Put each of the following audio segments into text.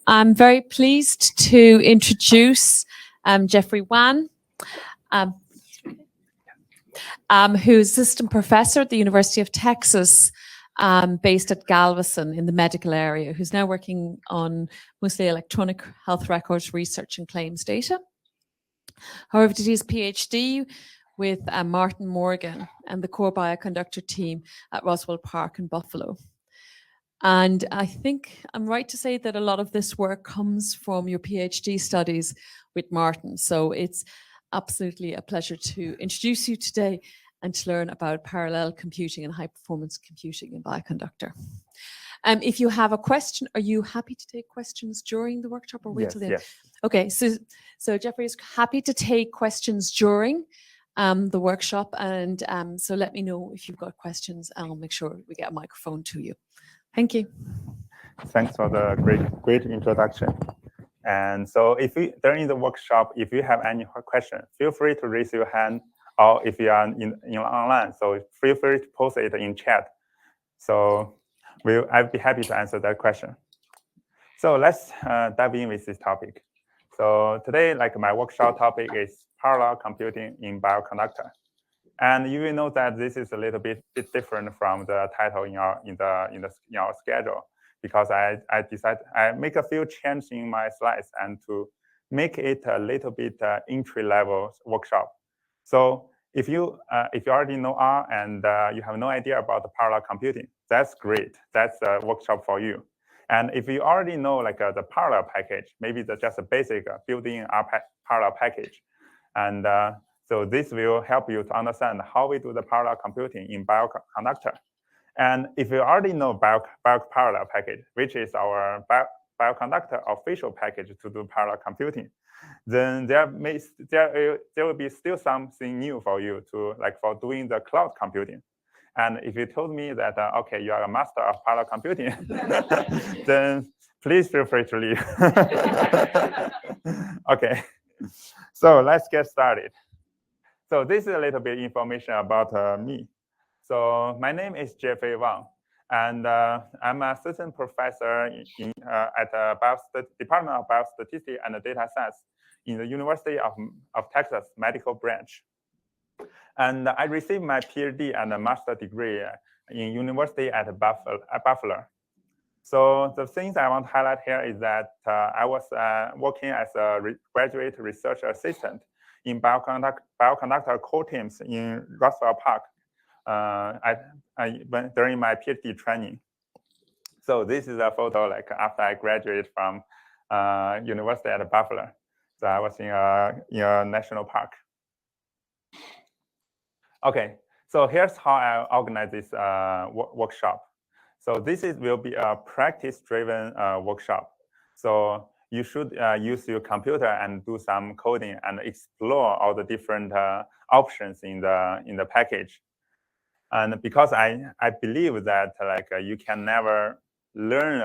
I'm very pleased to introduce Jiefei Wang, who's assistant professor at the University of Texas, based at Galveston in the medical area, who's now working on mostly electronic health records research and claims data. However, did his PhD with Martin Morgan and the core bioconductor team at Roswell Park in Buffalo. And I think I'm right to say that a lot of this work comes from your PhD studies with Martin. So it's absolutely a pleasure to introduce you today and to learn about parallel computing and high performance computing in bioconductor. If you have a question, are you happy to take questions during the workshop or wait till the end? Yes. Okay, so Jiefei is happy to take questions during the workshop, and so let me know if you've got questions and I'll make sure we get a microphone to you. Thank you. Thanks for the great introduction. And so during the workshop, if you have any question, feel free to raise your hand, or if you are in online, so feel free to post it in chat. So I'd be happy to answer that question. So let's dive in with this topic. So today, my workshop topic is parallel computing in bioconductor. And you will know that this is a little bit different from the title in our schedule, because I make a few changes in my slides and to make it a little bit entry-level workshop. So if you already know R and you have no idea about the parallel computing, that's great. That's a workshop for you. And if you already know the parallel package, maybe just a basic built-in parallel package, and so this will help you to understand how we do the parallel computing in bioconductor. And if you already know BiocParallel package, which is our bioconductor official package to do parallel computing, then there will be still something new for you to for doing the cloud computing. And if you told me that okay, you are a master of parallel computing, then please feel free to leave. Okay, so let's get started. So this is a little bit information about me. So my name is Jiefei Wang, and I'm an assistant professor at the Department of Biostatistics and Data Science in the University of Texas Medical Branch. And I received my PhD and a master degree in University at Buffalo. So the things I want to highlight here is that I was working as a graduate research assistant in bioconductor core teams in Roswell Park during my PhD training. So this is a photo after I graduated from University at Buffalo. So I was in a national park. Okay, so here's how I organize this workshop. So this will be a practice-driven workshop. So you should use your computer and do some coding and explore all the different options in the package. And because I believe that you can never learn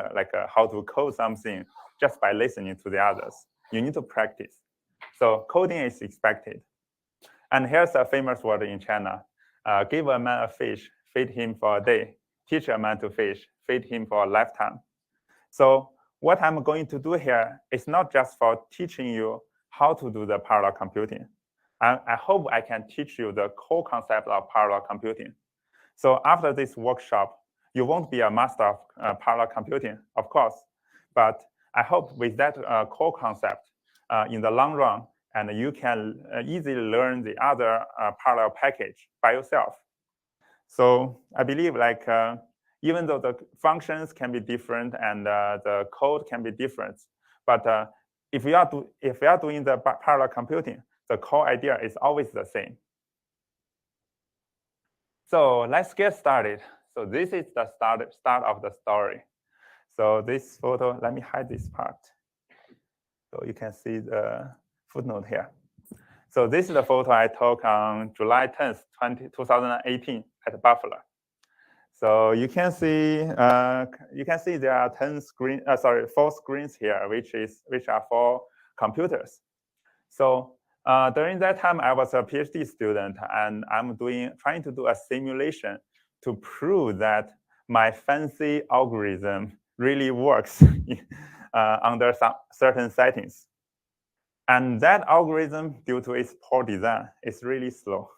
how to code something just by listening to the others. You need to practice. So coding is expected. And here's a famous word in China: give a man a fish, feed him for a day. Teach a man to fish, feed him for a lifetime. So what I'm going to do here is not just for teaching you how to do the parallel computing. I hope I can teach you the core concept of parallel computing. So after this workshop, you won't be a master of parallel computing, of course, but I hope with that core concept in the long run, and you can easily learn the other parallel package by yourself. So I believe even though the functions can be different and the code can be different, but if we are doing the parallel computing, the core idea is always the same. So let's get started. So this is the start of the story. So this photo, let me hide this part, so you can see the footnote here. So this is the photo I took on July 10th, 2018 at Buffalo. So you can see there are 4 screens here, which are 4 computers. So during that time, I was a PhD student, and I'm trying to do a simulation to prove that my fancy algorithm really works under some certain settings. And that algorithm, due to its poor design, is really slow.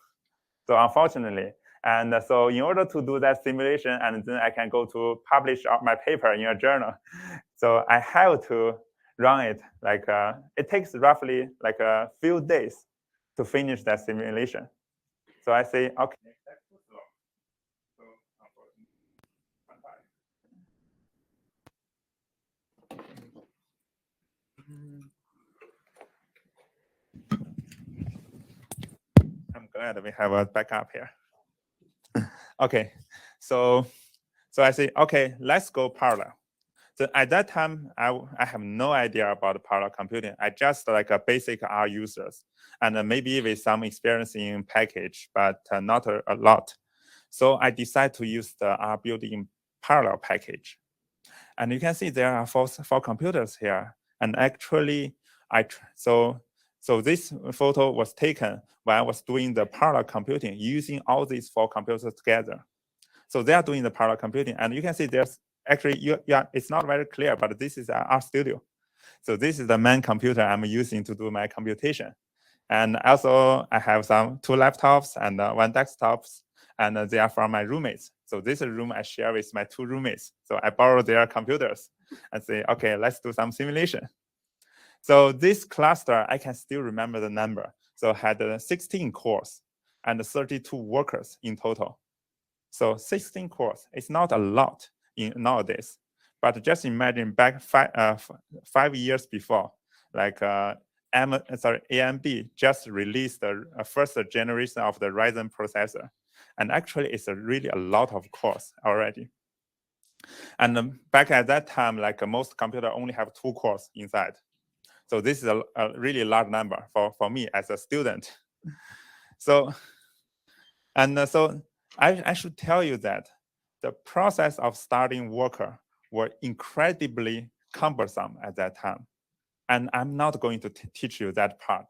So unfortunately, and so in order to do that simulation, and then I can go to publish my paper in a journal. So I have to run it like, it takes roughly like a few days to finish that simulation. So I say, okay, that's too slow. So I'm glad we have a backup here. Okay, so I say, okay, let's go parallel. So at that time, I have no idea about parallel computing. I just like a basic R users, and maybe with some experience in package, but not a lot. So I decided to use the R built-in parallel package. And you can see there are four computers here. And actually, so this photo was taken when I was doing the parallel computing using all these four computers together. So they are doing the parallel computing, and you can see there's actually, it's not very clear, but this is our studio. So this is the main computer I'm using to do my computation. And also I have two laptops and one desktops, and they are from my roommates. So this room I share with my two roommates. So I borrow their computers and say, okay, let's do some simulation. So this cluster, I can still remember the number. So had 16 cores and 32 workers in total. So 16 cores, it's not a lot in nowadays, but just imagine back 5 years before, like AMD just released the first generation of the Ryzen processor. And actually it's really a lot of cores already. And back at that time, like most computers only have 2 cores inside. So this is a really large number for me as a student. So, so I should tell you that the process of starting Worker were incredibly cumbersome at that time. And I'm not going to teach you that part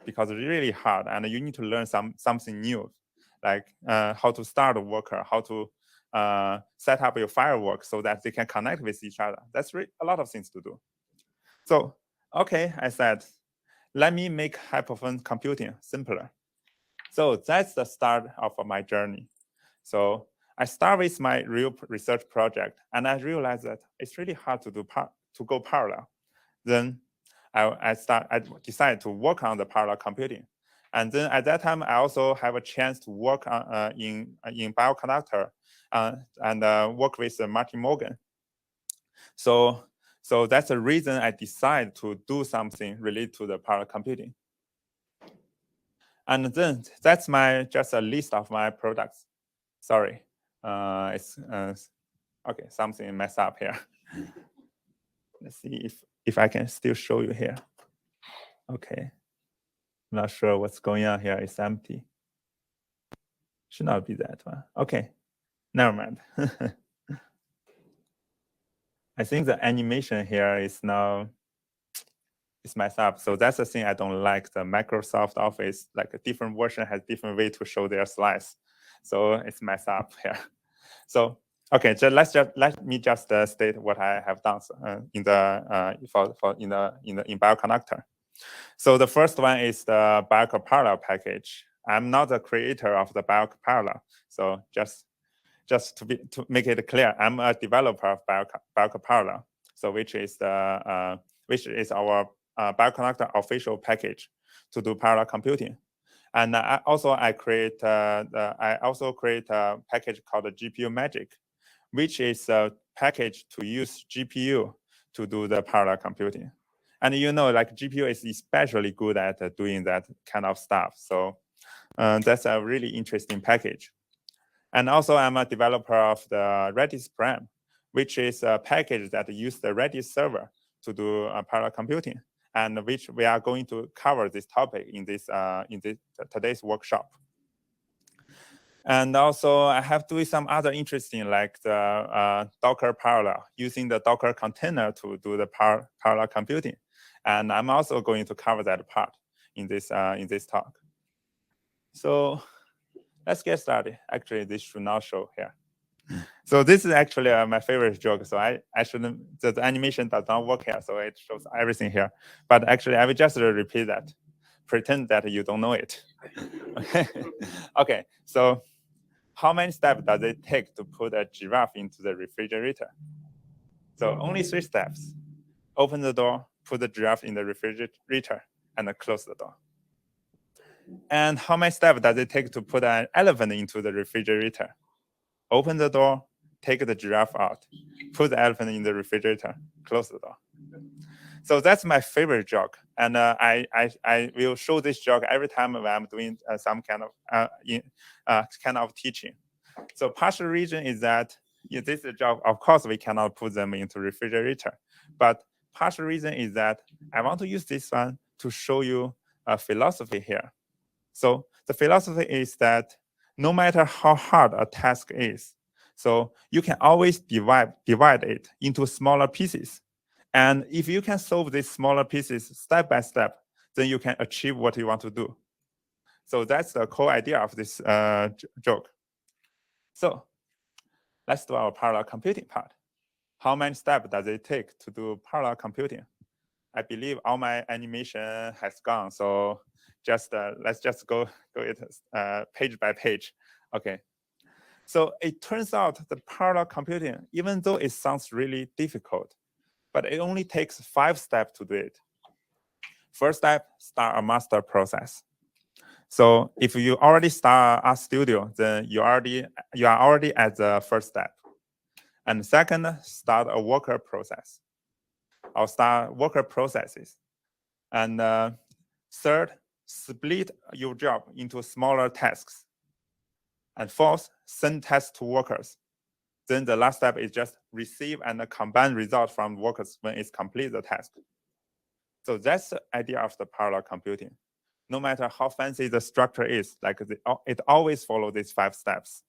because it's really hard and you need to learn something new, like how to start a Worker, how to set up your firework so that they can connect with each other. That's a lot of things to do. So, okay, I said, let me make high-performance computing simpler. So that's the start of my journey. So I start with my real research project, and I realized that it's really hard to go parallel. Then I decided to work on the parallel computing. And then at that time, I also have a chance to work on, in bioconductor and work with Martin Morgan. So that's the reason I decided to do something related to the parallel computing. And then that's just a list of my products. Sorry, it's okay. Something messed up here. Let's see if I can still show you here. Okay, I'm not sure what's going on here. It's empty. Should not be that one. Okay, never mind. I think the animation here is now it's messed up. So that's the thing I don't like. The Microsoft Office, like a different version has different way to show their slides. So it's messed up here. So okay, so let me just state what I have done in bioconductor. So the first one is the BiocParallel package. I'm not the creator of the BiocParallel. So just to make it clear, I'm a developer of BiocParallel. So which is our bioconductor official package to do parallel computing. And I also create a package called the GPU Magic, which is a package to use GPU to do the parallel computing. And like GPU is especially good at doing that kind of stuff. So that's a really interesting package. And also I'm a developer of the RedisParam, which is a package that uses the Redis server to do parallel computing, and which we are going to cover this topic in today's workshop. And also I have to do some other interesting, like the Docker parallel, using the Docker container to do the parallel computing. And I'm also going to cover that part in this talk. So let's get started. Actually, this should not show here. So this is actually my favorite joke. So I shouldn't, the animation does not work here, so it shows everything here. But actually, I will just repeat that. Pretend that you don't know it. Okay. Okay. So how many steps does it take to put a giraffe into the refrigerator? So only 3 steps. Open the door, put the giraffe in the refrigerator, and close the door. And how many steps does it take to put an elephant into the refrigerator? Open the door, take the giraffe out, put the elephant in the refrigerator, close the door. So that's my favorite joke, and I will show this joke every time when I'm doing some kind of teaching. So partial reason is that this is a joke. Of course, we cannot put them into refrigerator, but partial reason is that I want to use this one to show you a philosophy here. So the philosophy is that no matter how hard a task is, so you can always divide it into smaller pieces. And if you can solve these smaller pieces step by step, then you can achieve what you want to do. So that's the core idea of this joke. So let's do our parallel computing part. How many steps does it take to do parallel computing? I believe all my animation has gone, so let's just go it page by page. Okay. So it turns out the parallel computing, even though it sounds really difficult, but it only takes 5 steps to do it. First step, start a master process. So if you already start RStudio, then you are already at the first step. And second, start a worker process. I'll start worker processes. And third, split your job into smaller tasks. And fourth, send tasks to workers. Then the last step is just receive and combine results from workers when it's complete the task. So that's the idea of the parallel computing. No matter how fancy the structure is, like it always follows these 5 steps.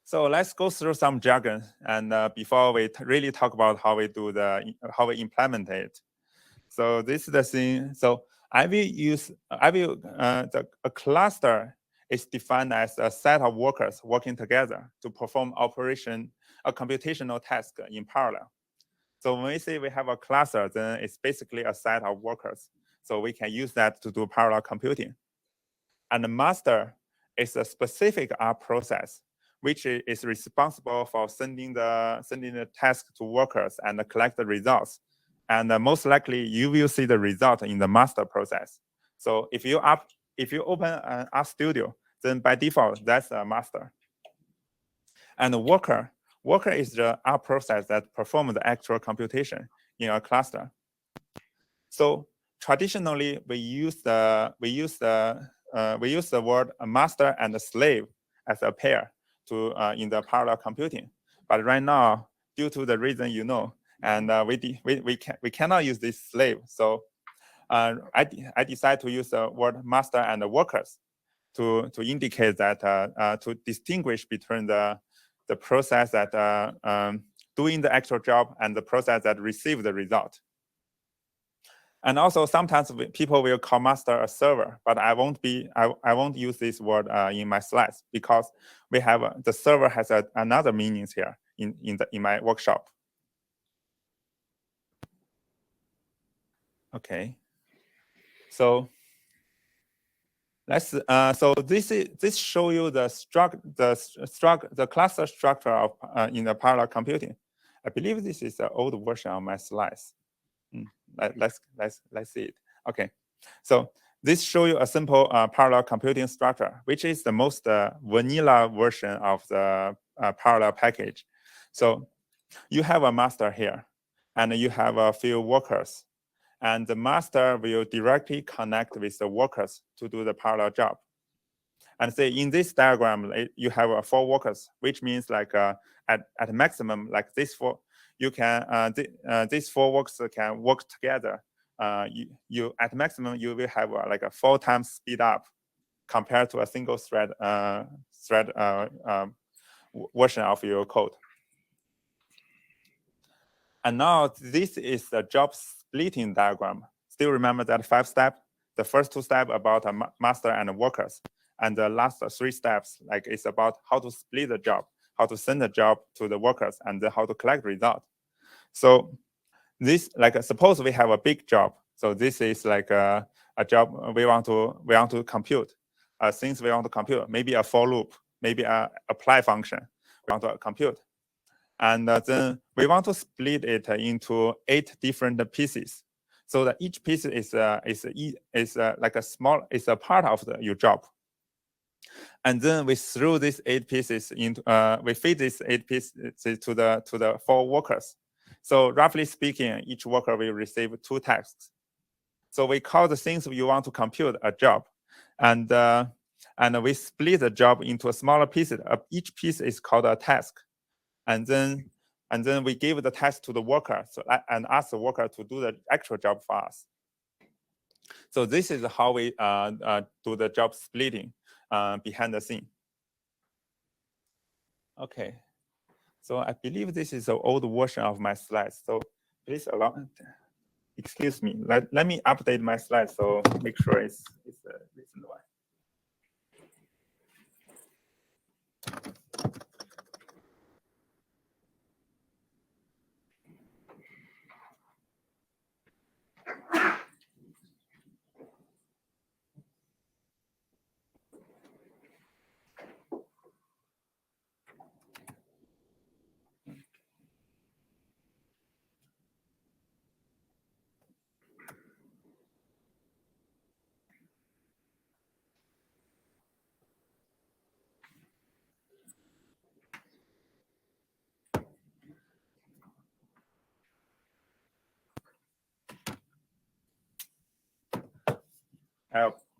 So let's go through some jargon, and before we really talk about how we implement it. So this is the thing. So a cluster is defined as a set of workers working together to perform a computational task in parallel. So when we say we have a cluster, then it's basically a set of workers. So we can use that to do parallel computing. And the master is a specific R process, which is responsible for sending the task to workers and collect the results. And most likely, you will see the result in the master process. So if you open an RStudio, then by default, that's a master. And the worker is the R process that performs the actual computation in a cluster. So traditionally, we use the word master and slave as a pair to in the parallel computing. But right now, due to the reason you know, and we cannot use this slave. So I decided to use the word master and the workers to indicate that to distinguish between the process that doing the actual job and the process that receive the result. And also sometimes people will call master a server, but I won't use this word in my slides because we have the server has another meanings here in my workshop. Okay, so let's so this show you the cluster structure of in the parallel computing. I believe this is the old version of my slides. Let's see it. Okay, so this show you a simple parallel computing structure, which is the most vanilla version of the parallel package. So you have a master here, and you have a few workers, and the master will directly connect with the workers to do the parallel job. And say in this diagram, you have 4 workers, which means like at maximum, like this 4. You can these 4 workers can work together. You at maximum you will have like a 4 times speed up compared to a single thread version of your code. And now this is the job splitting diagram. Still remember that 5 steps? The first 2 steps about a master and workers, and the last 3 steps, like it's about how to split the job, how to send the job to the workers, and then how to collect result. So this, like, suppose we have a big job. So this is like a job we want to compute. Things we want to compute, maybe a for loop, maybe a apply function we want to compute. And then we want to split it into 8 different pieces, so that each piece is like a part of your job. And then we throw these 8 pieces into we feed these 8 pieces to the 4 workers. So roughly speaking, each worker will receive 2 tasks. So we call the things you want to compute a job, and we split the job into smaller pieces. Each piece is called a task, and then we give the task to the worker, and ask the worker to do the actual job for us. So this is how we do the job splitting behind the scene. Okay, so I believe this is the old version of my slides. So please excuse me. Let me update my slides, so make sure it's the recent one.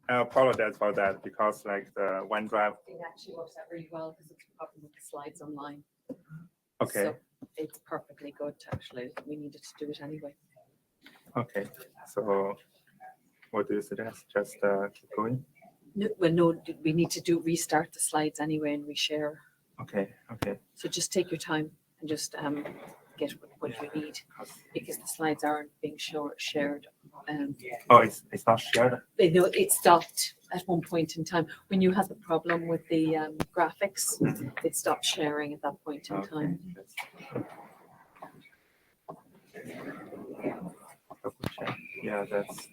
I apologize for that, because like the OneDrive. It actually works out really well because it's a problem with the slides online. Okay. So it's perfectly good. Actually, we needed to do it anyway. Okay. So what do you suggest? Just keep going? No, well, no, we need to restart the slides anyway and reshare. Okay. Okay. So just take your time and just get what you need, because the slides aren't being shared. Oh, it's not shared? No, it stopped at one point in time. When you had the problem with the graphics, it stopped sharing at that point in time. Yeah, that's.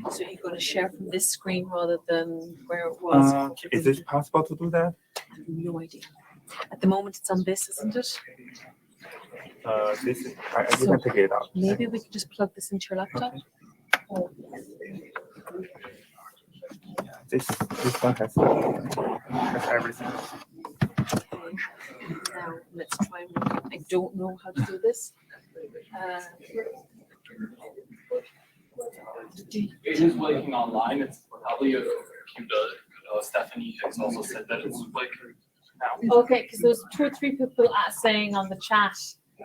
So you're going to share from this screen rather than where it was? Is it possible to do that? I have no idea. At the moment, it's on this, isn't it? This is, I didn't take it out. Maybe we could just plug this into your laptop. Okay. This one has everything. Okay. Now let's try. I don't know how to do this. It is working online. It's probably a computer. Stephanie has also said that it's working now. Okay, because there's 2 or 3 people saying on the chat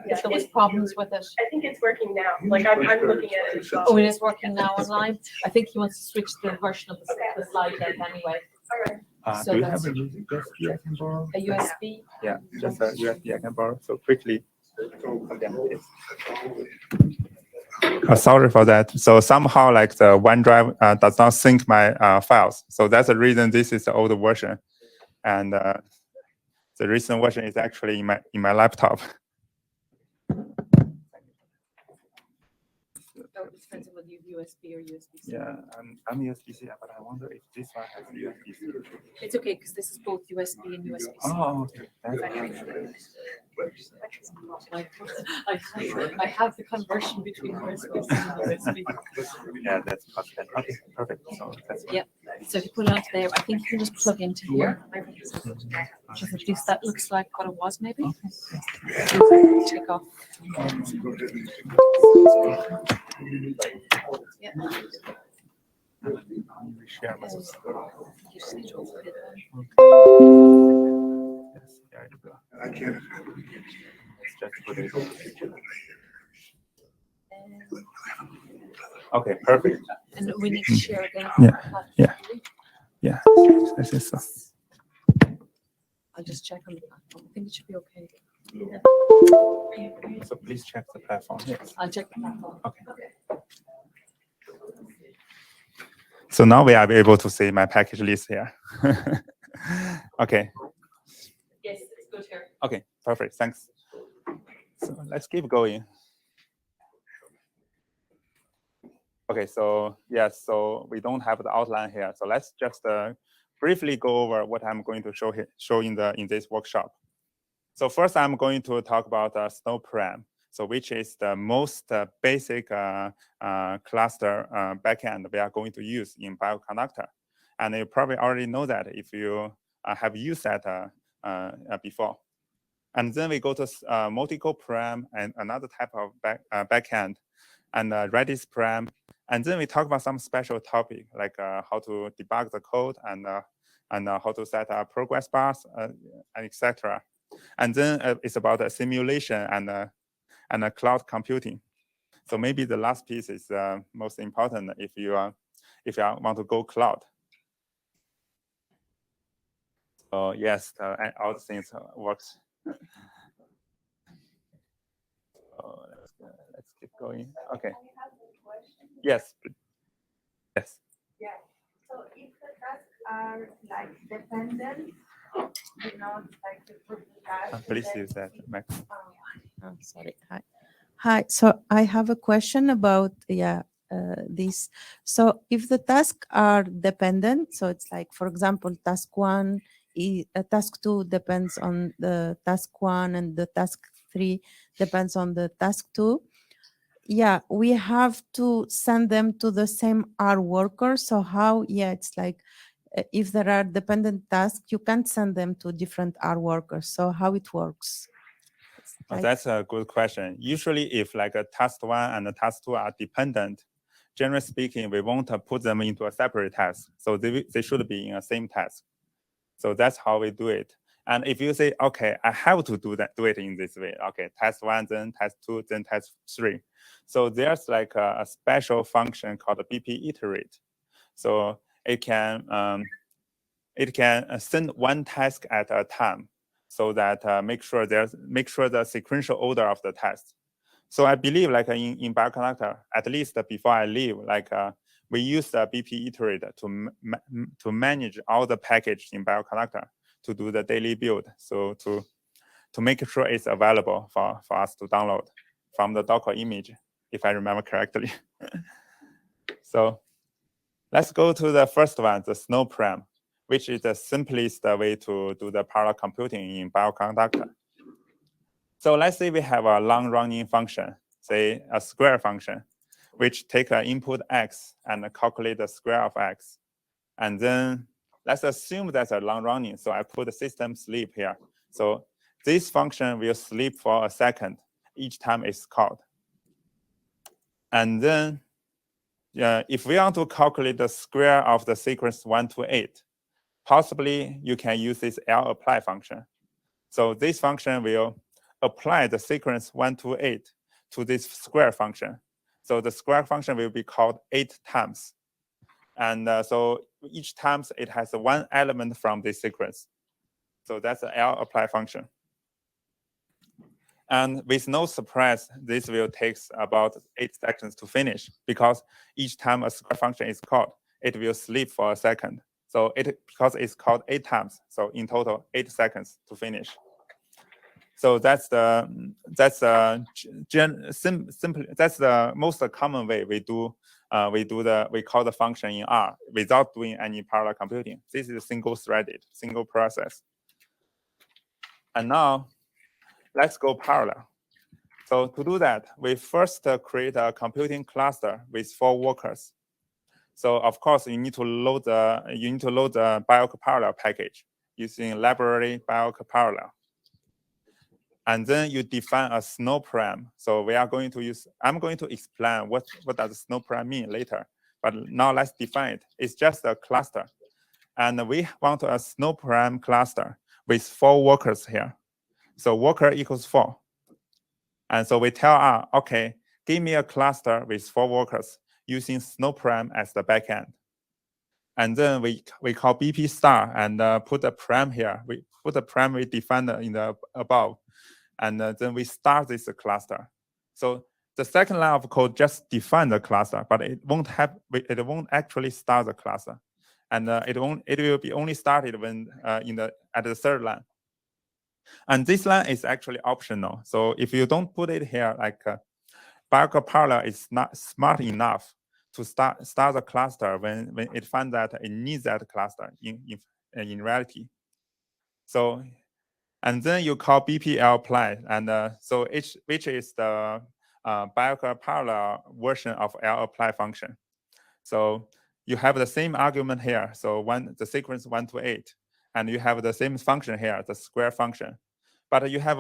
that there was problems with it. I think it's working now. Like I'm looking at it as well. Oh, it is working now online. I think he wants to switch the version of the slide deck anyway. All right. So Do you that's have a USB I can borrow? a USB. Yeah, just a USB I can borrow. So quickly. Sorry for that. So somehow, like the OneDrive does not sync my files. So that's the reason this is the older version, and the recent version is actually in my laptop. Oh, it depends on whether you have USB or USB-C. Yeah, I'm USB-C, but I wonder if this one has USB-C. It's okay because this is both USB and USB-C. Oh, okay. I have the conversion between USB-C and USB. Yeah, that's possible. Okay, perfect. So that's Yeah. So if you put it onto there, I think you can just plug into here. Just at least that looks like what it was, maybe. Take off. Yeah. share my You just need to overhead that. Yes, yeah, I can. Let's just put it on the picture. Okay, perfect. And we need to share again. Yeah, I think so. I'll just check on the platform. I think it should be okay. So please check the platform. Yes. I'll check the platform. Okay. So now we are able to see my package list here. Okay. Yes, it's good here. Okay, perfect. Thanks. So let's keep going. Okay, so yes, so we don't have the outline here. So let's just briefly go over what I'm going to show in this workshop. So first, I'm going to talk about SnowParam, so which is the most basic cluster backend we are going to use in bioconductor. And you probably already know that if you have used that before. And then we go to multiple-param and another type of backend, and RedisParam. And then we talk about some special topic like how to debug the code and how to set up progress bars, and etc. And then it's about simulation and cloud computing. So maybe the last piece is most important if you want to go cloud. So yes, all the things works. So let's keep going. Okay. Yes. Yes. Yeah. So if the tasks are like dependent, like the task. Please use that mic. Oh, sorry. Hi. Hi. So I have a question about this. So if the tasks are dependent, so it's like, for example, task 1, task 2 depends on the task 1, and the task 3 depends on the task 2. Yeah, we have to send them to the same R worker. So how? Yeah, it's like if there are dependent tasks, you can't send them to different R workers. So how it works? Like, that's a good question. Usually, if like a task 1 and a task 2 are dependent, generally speaking, we won't put them into a separate task. So they should be in a same task. So that's how we do it. And if you say, okay, I have to do it in this way. Okay, task 1, then task 2, then task 3. So there's like a special function called BP iterate. So it can send one task at a time, so that make sure the sequential order of the tasks. So I believe like in bioconductor, at least before I leave, like we use the BP iterate to manage all the package in bioconductor to do the daily build. So to make sure it's available for us to download from the Docker image, if I remember correctly. So let's go to the first one, the SnowParam, which is the simplest way to do the parallel computing in bioconductor. So let's say we have a long-running function, say a square function, which take an input x and calculate the square of x. And then let's assume that's a long-running. So I put the system sleep here. So this function will sleep for a second each time it's called. And then if we want to calculate the square of the sequence 1 to 8, possibly you can use this lapply function. So this function will apply the sequence 1 to 8 to this square function. So the square function will be called 8 times. And so each time it has one element from this sequence. So that's the lapply function. And with no surprise, this will take about 8 seconds to finish, because each time a square function is called, it will sleep for a second. So because it's called 8 times, so in total 8 seconds to finish. So that's the most common way we call the function in R without doing any parallel computing. This is single-threaded, single process. And now let's go parallel. So to do that, we first create a computing cluster with 4 workers. So of course you need to load the BiocParallel package using library BiocParallel. And then you define a SnowParam. So I'm going to explain what does SnowParam mean later. But now let's define it. It's just a cluster. And we want a SnowParam cluster with 4 workers here. So worker equals 4. And so we tell R, okay, give me a cluster with 4 workers using SnowParam as the backend. And then we call BP star and put the param here. We put the param we defined in the above. And then we start this cluster. So the second line of code just define the cluster, but it won't actually start the cluster, and it will be only started when at the third line. And this line is actually optional. So if you don't put it here, like BiocParallel is not smart enough to start the cluster when it finds that it needs that cluster in reality. So, and then you call BPLApply, and so which is the BiocParallel version of lapply function. So you have the same argument here. So the sequence 1 to 8, and you have the same function here, the square function. But you have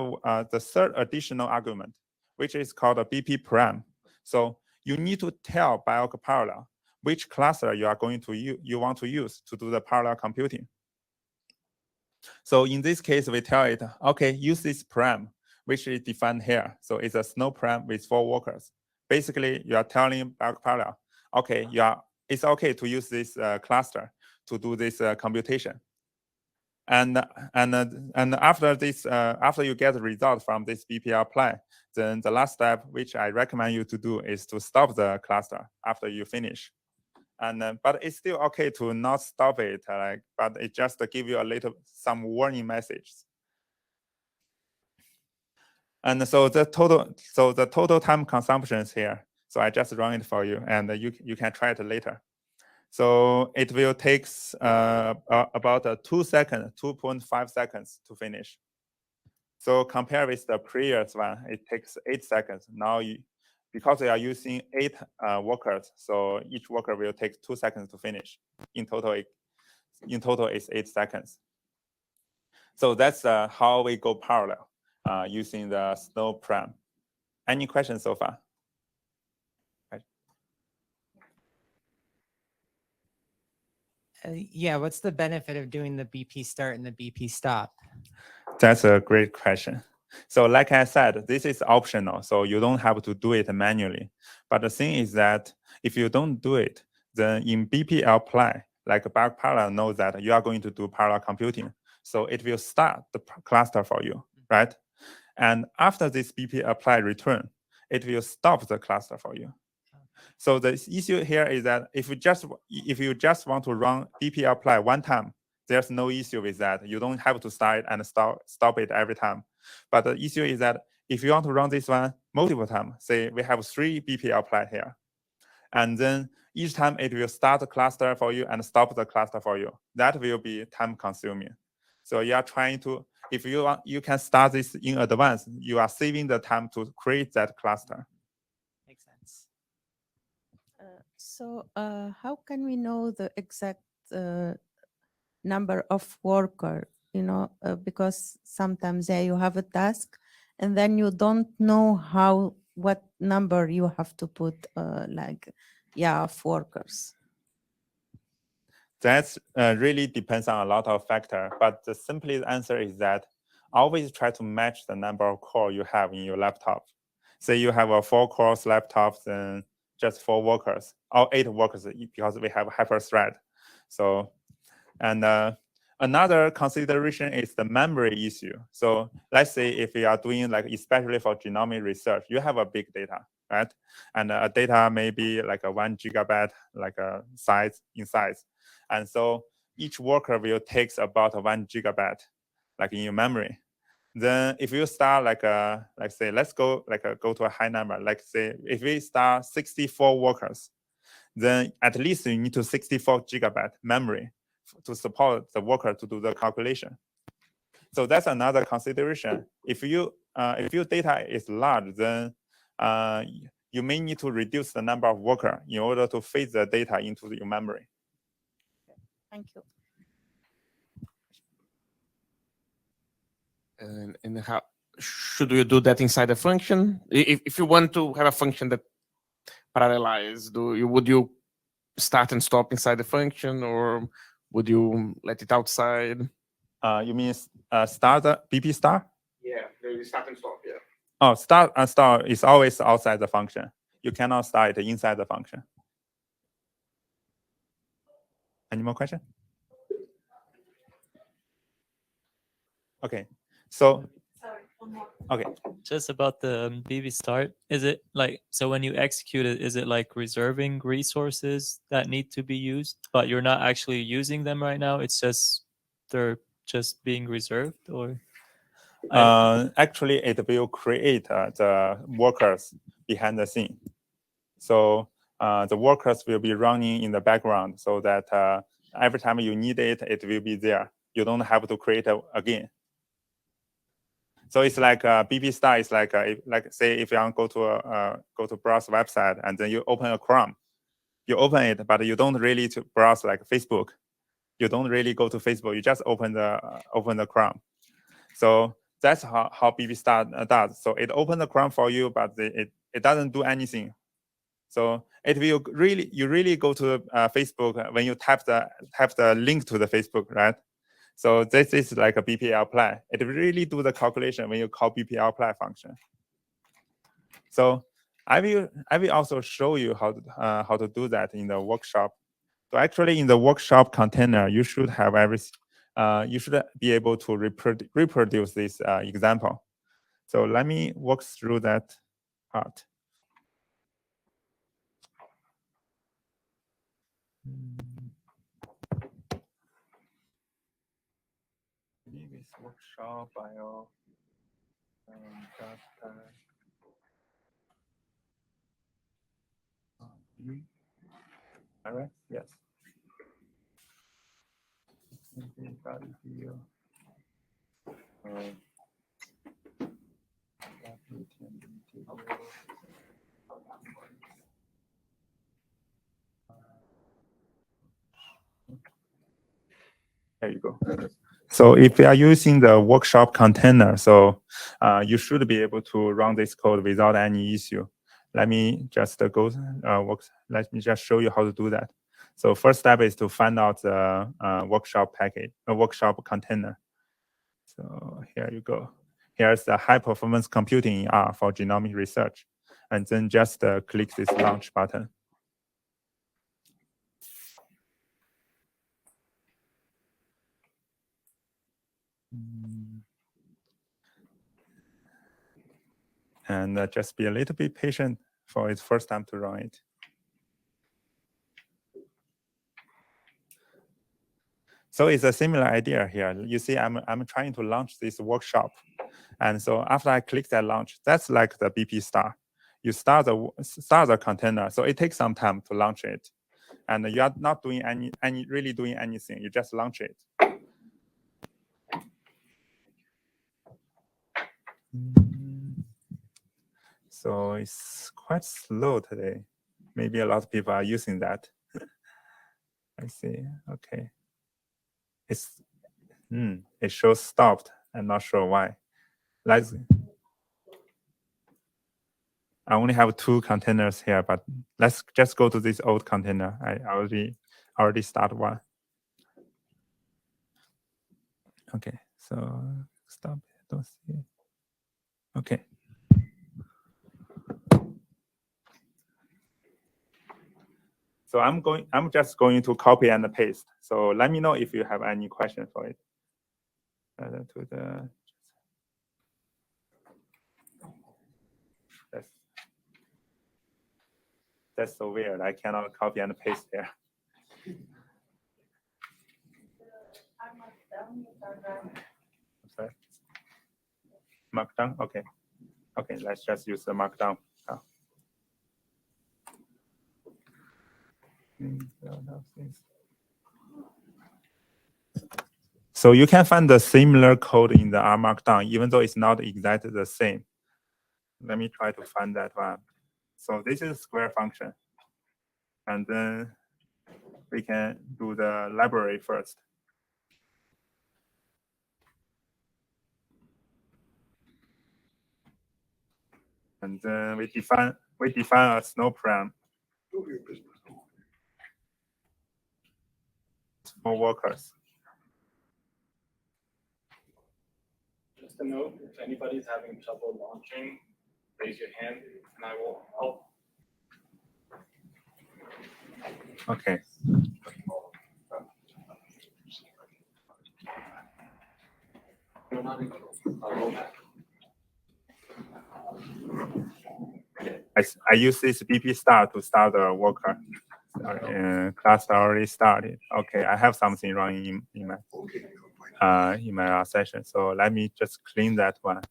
the third additional argument, which is called a BiocParam. So you need to tell BiocParallel which cluster you want to use to do the parallel computing. So in this case, we tell it, okay, use this param, which is defined here. So it's a snow param with 4 workers. Basically, you are telling BiocParallel, okay, it's okay to use this cluster to do this computation. And after this, after you get the result from this BPLApply, then the last step, which I recommend you to do, is to stop the cluster after you finish. And but it's still okay to not stop it, but it just give you some warning messages. And so the total time consumption is here. So I just run it for you, and you can try it later. So it will take about 2.5 seconds to finish. So compare with the previous one, it takes 8 seconds. Now because we are using 8 workers, so each worker will take 2 seconds to finish. In total, it's 8 seconds. So that's how we go parallel using the snow param. Any questions so far? Yeah, what's the benefit of doing the BP start and the BP stop? That's a great question. So like I said, this is optional, so you don't have to do it manually. But the thing is that if you don't do it, then in BPLApply, like BiocParallel knows that you are going to do parallel computing. So it will start the cluster for you, right? And after this BPLApply return, it will stop the cluster for you. So the issue here is that if you just want to run BPLApply one time, there's no issue with that. You don't have to start and stop it every time. But the issue is that if you want to run this one multiple times, say we have 3 BPLApply here, and then each time it will start the cluster for you and stop the cluster for you. That will be time consuming. So you are trying to, if you want, you can start this in advance. You are saving the time to create that cluster. Makes sense. So how can we know the exact number of worker, because sometimes you have a task and then you don't know what number you have to put of workers. That really depends on a lot of factors, but the simplest answer is that always try to match the number of cores you have in your laptop. Say you have a 4-core laptop, then just 4 workers, or 8 workers, because we have hyper-thread. So, and another consideration is the memory issue. So let's say if you are doing, especially for genomic research, you have a big data, right? And data may be like a 1 gigabyte, in size. And so each worker will take about 1 gigabyte, in your memory. Then if you start say, let's go go to a high number, say if we start 64 workers, then at least you need to 64 gigabyte memory to support the worker to do the calculation. So that's another consideration. If your data is large, then you may need to reduce the number of workers in order to feed the data into your memory. Thank you. And how should you do that inside a function? If you want to have a function that parallelizes, would you start and stop inside the function, or would you let it outside? You mean start the BP star? Yeah, maybe start and stop. Yeah. Oh, start and start is always outside the function. You cannot start it inside the function. Any more questions? Okay, so Sorry. Okay. Just about the BB start, is it like, so when you execute it, is it like reserving resources that need to be used, but you're not actually using them right now? It's just, they're just being reserved, or? Actually, it will create the workers behind the scene. So the workers will be running in the background so that every time you need it, it will be there. You don't have to create it again. So it's like BB Star is like say if you want to go to browse website and then you open a Chrome, you open it, but you don't really to browse like Facebook. You don't really go to Facebook. You just open the Chrome. So that's how BB Star does. So it opens the Chrome for you, but it doesn't do anything. So it will really, you really go to Facebook when you tap the link to the Facebook, right? So this is like a BPL It really do the calculation when you call BPL function. So I will also show you how to do that in the workshop. So actually in the workshop container, you should have you should be able to reproduce this example. So let me walk through that part. This workshop bio all right, yes. There you go. So if you are using the workshop container, so you should be able to run this code without any issue. Let me just let me just show you how to do that. So first step is to find out the workshop package, workshop container. So here you go. Here's the high performance computing in R for genomic research. And then just click this launch button. And just be a little bit patient for its first time to run it. So it's a similar idea here. You see, I'm trying to launch this workshop. And so after I click that launch, that's like the BP star. You start the container. So it takes some time to launch it. And you are not doing really doing anything. You just launch it. So it's quite slow today. Maybe a lot of people are using that. I see. Okay. It shows stopped. I'm not sure why. I only have 2 containers here, but let's just go to this old container. I already start one. Okay, so stop. Don't see it. Okay. So I'm just going to copy and paste. So let me know if you have any question for it. That's so weird. I cannot copy and paste here. Sorry. Markdown. Okay. Okay. Let's just use the Markdown. So you can find the similar code in the R Markdown, even though it's not exactly the same. Let me try to find that one. So this is a square function. And then we can do the library first. And then we define a snow param for workers. Just a note, if anybody's having trouble launching, raise your hand and I will help. Okay. I use this BP start to start the worker. Class already started. Okay, I have something running in my session. So let me just clean that one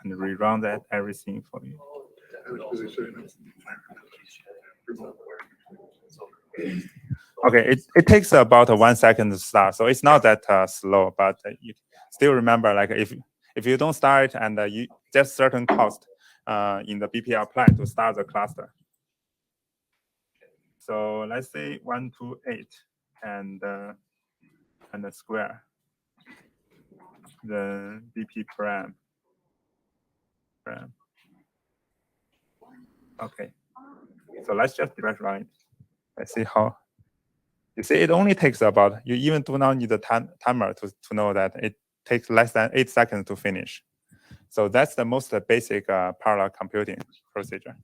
and rerun that everything for you. Okay, it takes about 1 second to start, so it's not that slow. But you still remember, like if you don't start and you there's certain cost in the BP apply to start the cluster. So let's say 128 and the square, the BiocParallel. Okay, so let's just direct run it. Let's see how. You see, it only takes about, you even do not need a timer to know that it takes less than 8 seconds to finish. So that's the most basic parallel computing procedure.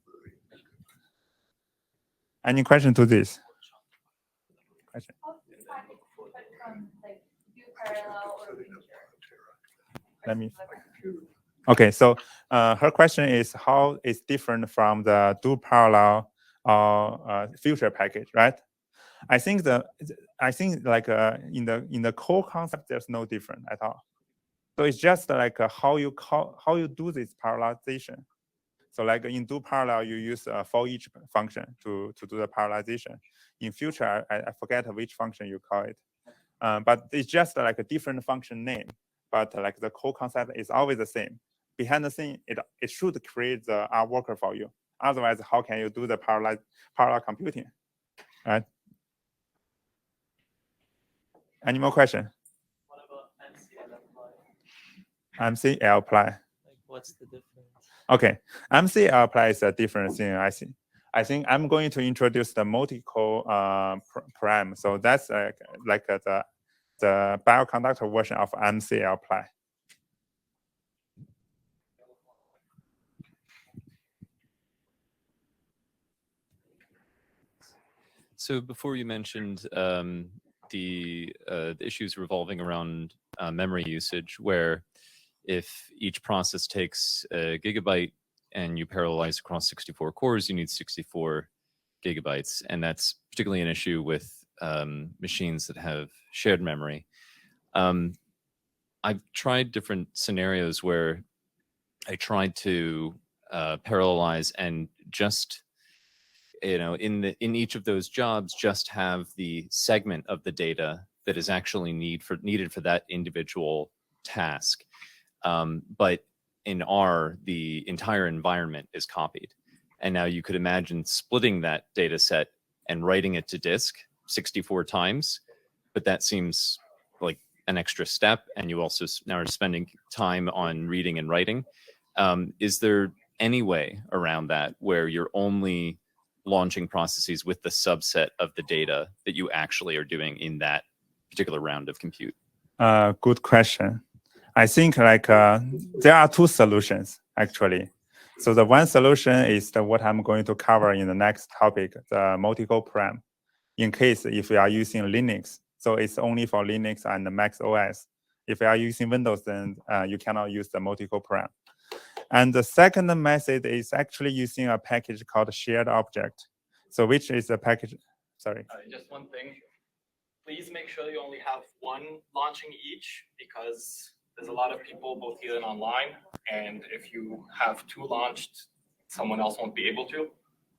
Any question to this? Question? Let me. Okay, so her question is how it's different from the do parallel future package, right? I think like in the core concept, there's no different at all. So it's just like how you do this parallelization. So like in do parallel, you use a for each function to do the parallelization. In future, I forget which function you call it, but it's just like a different function name. But like the core concept is always the same. Behind the scene, it should create the R worker for you. Otherwise, how can you do the parallel computing, right? Any more questions? What about MCL apply? Like, what's the difference? Okay, MCL apply is a different thing. I think I'm going to introduce the multi-core param. So that's like the bioconductor version of MCL apply. So before you mentioned the issues revolving around memory usage, where if each process takes a gigabyte and you parallelize across 64 cores, you need 64 gigabytes. And that's particularly an issue with machines that have shared memory. I've tried different scenarios where I tried to parallelize and just, in each of those jobs, just have the segment of the data that is actually needed for that individual task. But in R, the entire environment is copied. And now you could imagine splitting that data set and writing it to disk 64 times, but that seems like an extra step. And you also now are spending time on reading and writing. Is there any way around that where you're only launching processes with the subset of the data that you actually are doing in that particular round of compute? Good question. I think like there are two solutions actually. So the one solution is what I'm going to cover in the next topic, the multi-core param. In case if we are using Linux, so it's only for Linux and the Mac OS. If you are using Windows, then you cannot use the multi-core param. And the second method is actually using a package called SharedObject. So which is a package, sorry. Just one thing. Please make sure you only have one launching each, because there's a lot of people both here and online. And if you have two launched, someone else won't be able to.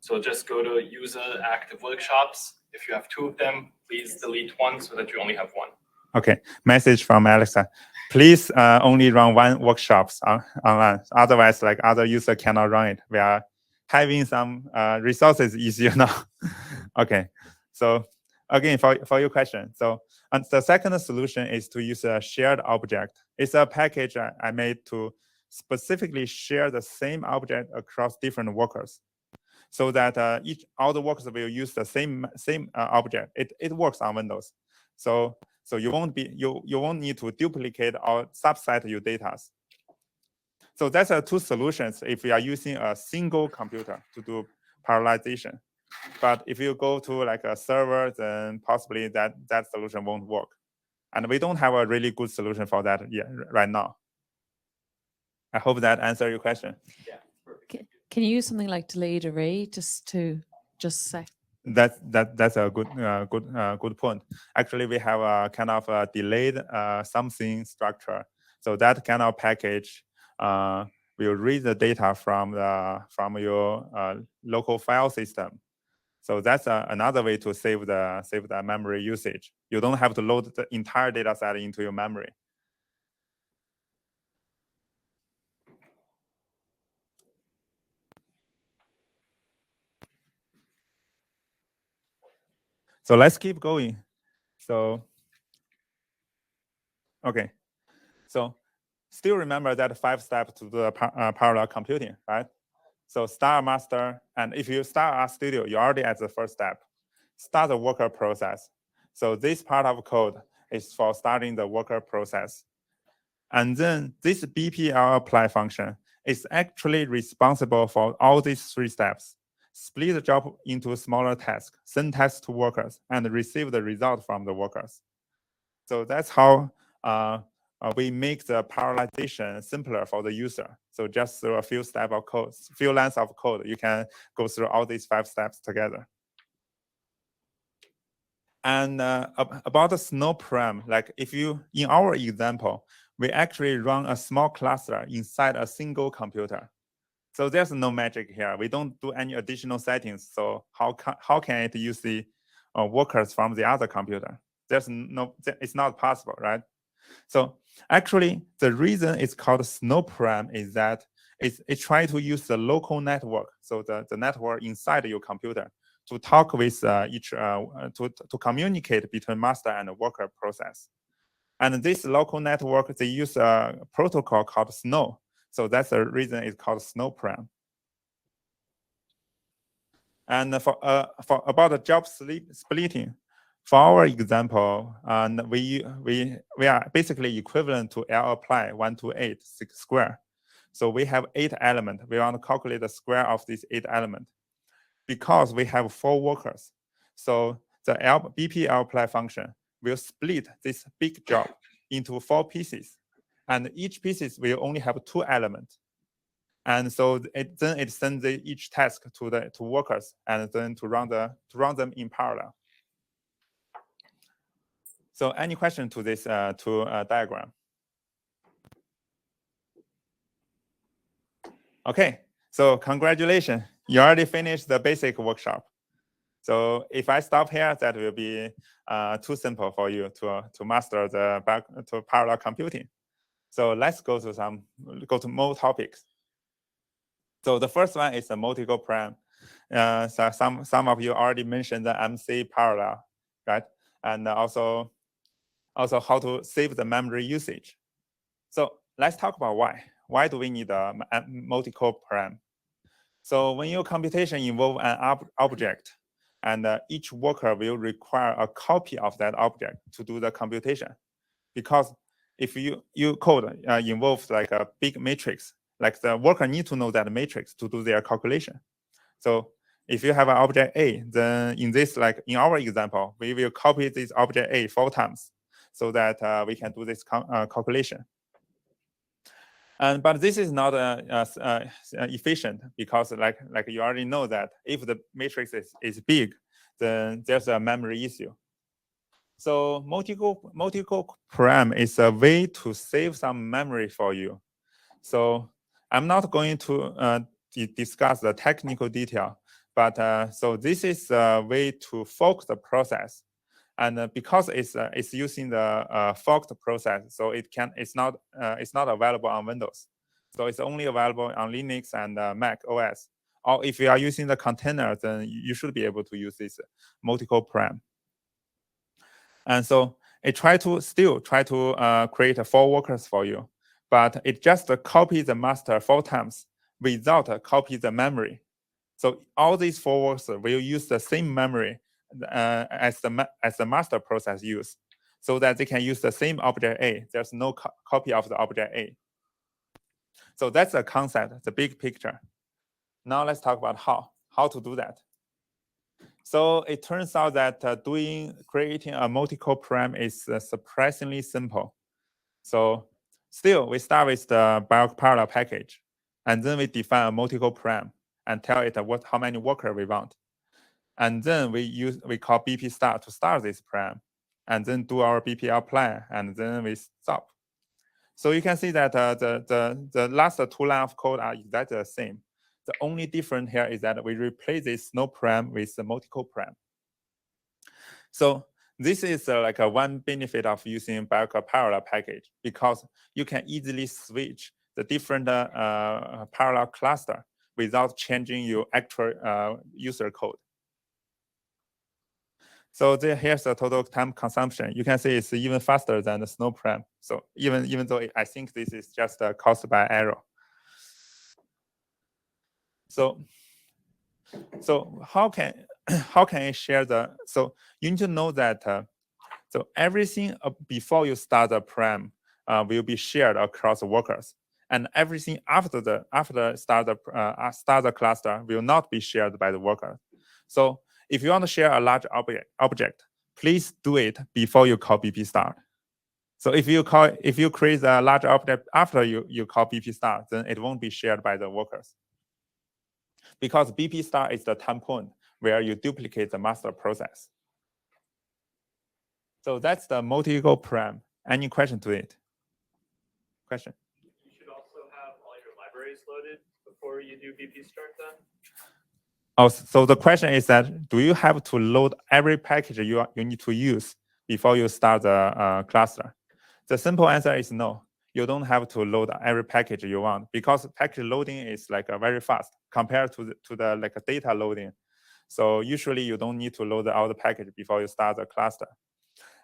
So just go to user active workshops. If you have two of them, please delete one so that you only have one. Okay, message from Alexa. Please only run one workshops online. Otherwise, like other user cannot run it. We are having some resources easier now. Okay, so again, for your question. So and the second solution is to use a shared object. It's a package I made to specifically share the same object across different workers, so that all the workers will use the same object. It works on Windows, so you won't need to duplicate or subset your data. So that's two solutions if you are using a single computer to do parallelization. But if you go to like a server, then possibly that solution won't work. And we don't have a really good solution for that yet right now. I hope that answers your question. Yeah, perfect. Can you use something like delayed array just to say? That's a good point. Actually, we have a kind of a delayed something structure. So that kind of package will read the data from your local file system. So that's another way to save the memory usage. You don't have to load the entire data set into your memory. So let's keep going. So, okay. So still remember that 5 steps to the parallel computing, right? So start master, and if you start RStudio, you're already at the first step. Start the worker process. So this part of code is for starting the worker process. And then this BPL function is actually responsible for all these 3 steps. Split the job into smaller tasks, send tasks to workers, and receive the result from the workers. So that's how we make the parallelization simpler for the user. So just through a few steps of code, few lines of code, you can go through all these 5 steps together. And about the snow param, like if you, in our example, we actually run a small cluster inside a single computer. So there's no magic here. We don't do any additional settings. So how can it use the workers from the other computer? It's not possible, right? So actually, the reason it's called snow param is that it tries to use the local network, so the network inside your computer, to talk with to communicate between master and worker process. And this local network, they use a protocol called Snow. So that's the reason it's called snow param. And for about the job splitting, for our example, and we are basically equivalent to lapply 1 to 8 6 square. So we have 8 elements. We want to calculate the square of these 8 elements. Because we have 4 workers, so the BPLApply function will split this big job into 4 pieces, and each pieces will only have 2 elements. And so it sends each task to workers, and then to run them in parallel. So any question to this diagram? Okay, so congratulations, you already finished the basic workshop. So if I stop here, that will be too simple for you to master to parallel computing. So let's go to more topics. So the first one is the multiple param. So some of you already mentioned the MC parallel, right? And also how to save the memory usage. So let's talk about why. Why do we need a multiple param? So when your computation involves an object, and each worker will require a copy of that object to do the computation. Because if your code involves like a big matrix, like the worker need to know that matrix to do their calculation. So if you have an object A, then in our example, we will copy this object A 4 times so that we can do this calculation. But this is not efficient, because like you already know that if the matrix is big, then there's a memory issue. So multiple param is a way to save some memory for you. So I'm not going to discuss the technical detail, but so this is a way to fork the process. And because it's using the forked process, so it's not available on Windows. So it's only available on Linux and Mac OS. Or if you are using the container, then you should be able to use this multiple param. And so it still try to create 4 workers for you, but it just copies the master 4 times without copy the memory. So all these 4 workers will use the same memory as the master process use, so that they can use the same object A. There's no copy of the object A. So that's the concept, the big picture. Now let's talk about how to do that. So it turns out that creating a multiple param is surprisingly simple. So still, we start with the BiocParallel package, and then we define a multiple param. and tell it how many workers we want. And then we call BP start to start this param, and then do our BP apply, and then we stop. So you can see that the last 2 lines of code are exactly the same. The only difference here is that we replace this no param with the multiple param. So this is like one benefit of using BiocParallel package, because you can easily switch the different parallel cluster without changing your actual user code. So here's the total time consumption. You can see it's even faster than the snow param. So even though I think this is just caused by error. So how can I share the? So you need to know that so everything before you start the param will be shared across the workers, and everything after start the cluster will not be shared by the worker. So if you want to share a large object, please do it before you call BP start. So if you create a large object after you call BP start, then it won't be shared by the workers. Because BP start is the time point where you duplicate the master process. So that's the multi-go param. Any question to it? Question? You should also have all your libraries loaded before you do BP start then? Oh, so the question is that, do you have to load every package you need to use before you start the cluster? The simple answer is no. You don't have to load every package you want, because package loading is like very fast compared to the like data loading. So usually you don't need to load all the package before you start the cluster.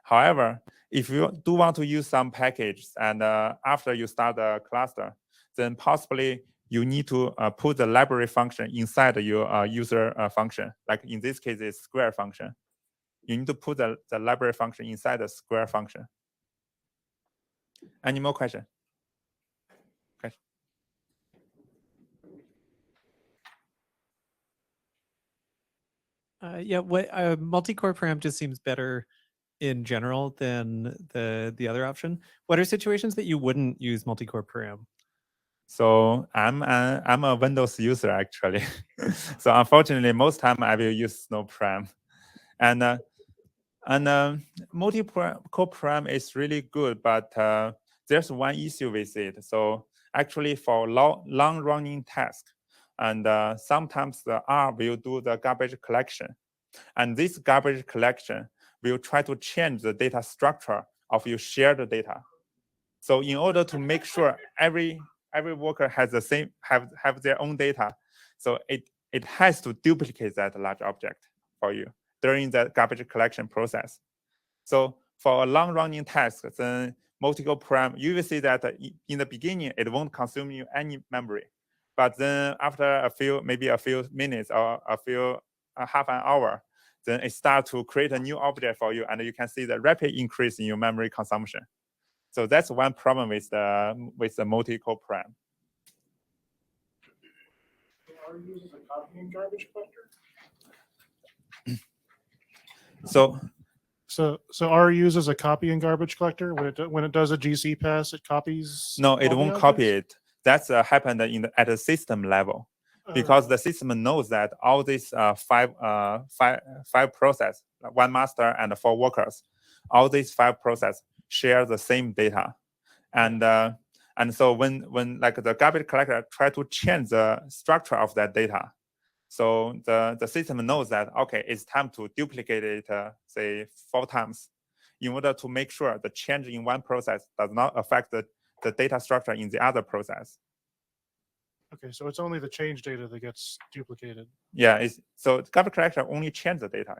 However, if you do want to use some packages and after you start the cluster, then possibly you need to put the library function inside your user function. Like in this case, it's square function. You need to put the library function inside the square function. Any more questions? Yeah, what multi-core param just seems better in general than the other option. What are situations that you wouldn't use multi-core param? So I'm a Windows user actually. So unfortunately, most time I will use no param, and multi-core param is really good, but there's one issue with it. So actually, for long-running tasks, and sometimes the R will do the garbage collection, and this garbage collection will try to change the data structure of your shared data. So in order to make sure every worker has the same have their own data, so it has to duplicate that large object for you during the garbage collection process. So for a long-running task, then multiple param, you will see that in the beginning it won't consume you any memory, but then after maybe a few minutes or half an hour, then it starts to create a new object for you, and you can see the rapid increase in your memory consumption. So that's one problem with the multi-core param. R uses a copy and garbage collector. So R uses a copy and garbage collector when it does a GC pass, it copies. No, it won't copy it. That's happened at the system level, because the system knows that all these five process, one master and 4 workers, all these 5 process share the same data, and so when like the garbage collector try to change the structure of that data, so the system knows that okay, it's time to duplicate it say 4 times, in order to make sure the change in one process does not affect the data structure in the other process. Okay, so it's only the change data that gets duplicated. Yeah, so the garbage collector only changes the data.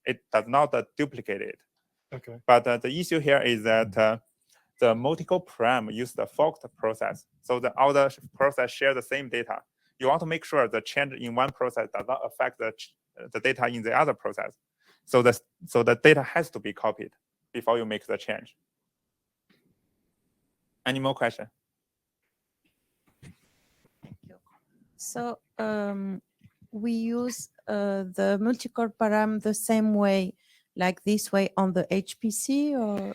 It does not duplicate it. Okay. But the issue here is that the multiple param use the forked process. So the other process share the same data. You want to make sure the change in one process does not affect the data in the other process. So the data has to be copied before you make the change. Any more questions? So we use the multi-core param the same way, like this way on the HPC, or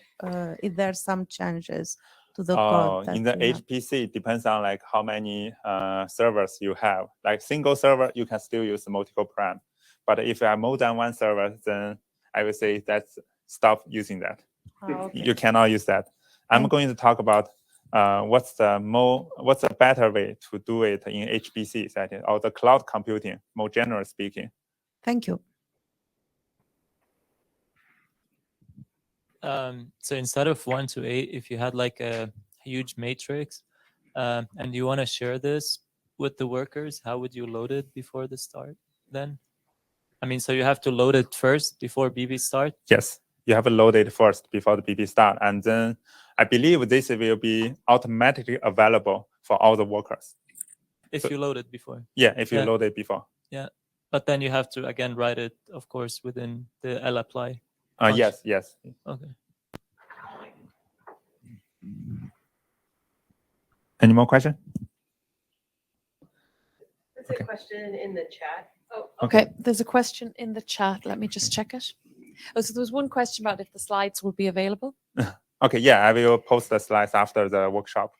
is there some changes to the code that in the you have? HPC, it depends on like how many servers you have. Like single server, you can still use multiple param. But if you have more than one server, then I would say that's stop using that. Okay. You cannot use that. I'm going to talk about what's a better way to do it in HPC setting or the cloud computing, more generally speaking. Thank you. So instead of 1 to 8, if you had like a huge matrix and you want to share this with the workers, how would you load it before the start then? I mean, so you have to load it first before BB start? Yes, you have to load it first before the BB start. And then I believe this will be automatically available for all the workers. If you load it before. Yeah, if you load it before. Yeah, but then you have to, again, write it, of course, within the lapply. Yes. Okay. Any more questions? There's a question in the chat. Oh, Okay, there's a question in the chat. Let me just check it. Oh, so there was one question about if the slides will be available. Okay, yeah, I will post the slides after the workshop.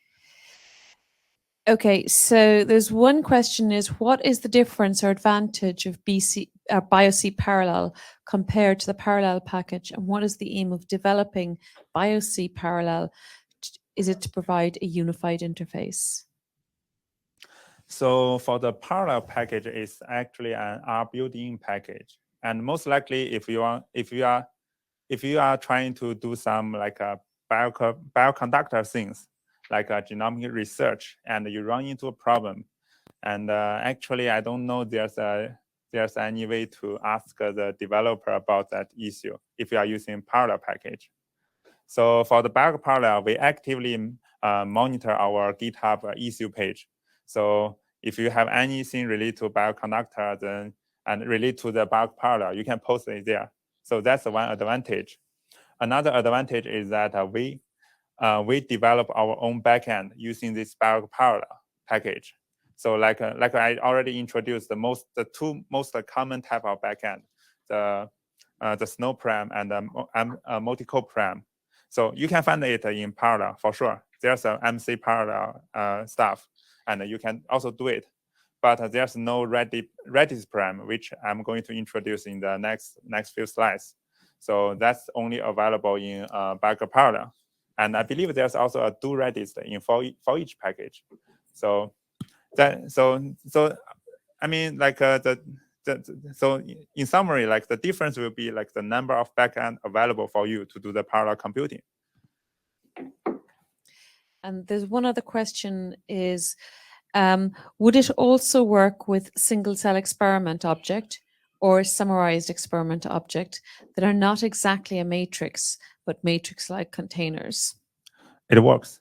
Okay, so there's one question is what is the difference or advantage of BiocParallel compared to the parallel package, and what is the aim of developing BiocParallel? Is it to provide a unified interface? So for the parallel package, it's actually an R built-in package, and most likely if you are trying to do some like a bioconductor things, like a genomic research, and you run into a problem, and actually I don't know there's any way to ask the developer about that issue if you are using parallel package. So for the BiocParallel, we actively monitor our GitHub issue page. So if you have anything related to bioconductor then and related to the BiocParallel, you can post it there. So that's one advantage. Another advantage is that we develop our own backend using this BiocParallel package. So like I already introduced, the two most common type of backend, the SnowParam and the multi-core-param. So you can find it in parallel for sure. There's a MC parallel stuff, and you can also do it. But there's no RedisParam, which I'm going to introduce in the next few slides. So that's only available in BiocParallel. And I believe there's also a do Redis for each package. So I mean, like so in summary, like the difference will be like the number of backend available for you to do the parallel computing. And there's one other question is, would it also work with single cell experiment object or summarized experiment object that are not exactly a matrix, but matrix-like containers? It works.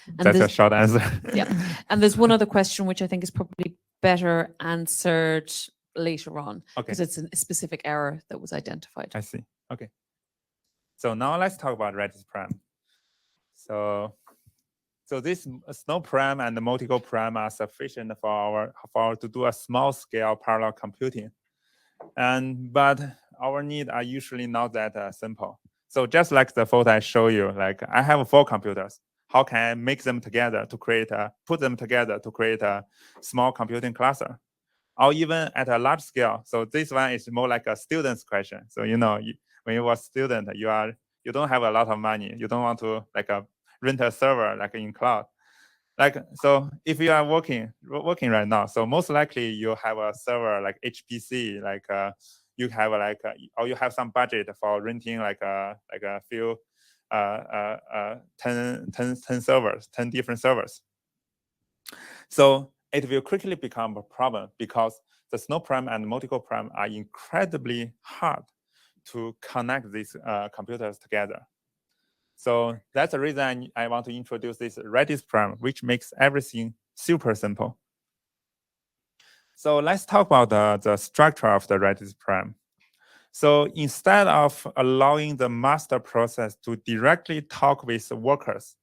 And that's a short answer. Yeah. And there's one other question, which I think is probably better answered later on, because it's a specific error that was identified. I see. Okay. So now let's talk about RedisParam. So this SnowParam and the multi-core-param are sufficient for to do a small scale parallel computing. But our needs are usually not that simple. So just like the photo I show you, like I have 4 computers. How can I make them together to put them together to create a small computing cluster? Or even at a large scale. So this one is more like a student's question. So when you were a student, you don't have a lot of money. You don't want to rent a server like in cloud. So if you are working right now, so most likely you have a server like HPC, you have or you have some budget for renting like a few 10 servers, 10 different servers. So it will quickly become a problem because the SnowParam and multi-core-param are incredibly hard to connect these computers together. So that's the reason I want to introduce this RedisParam, which makes everything super simple. So let's talk about the structure of the RedisParam. So instead of allowing the master process to directly talk with workers,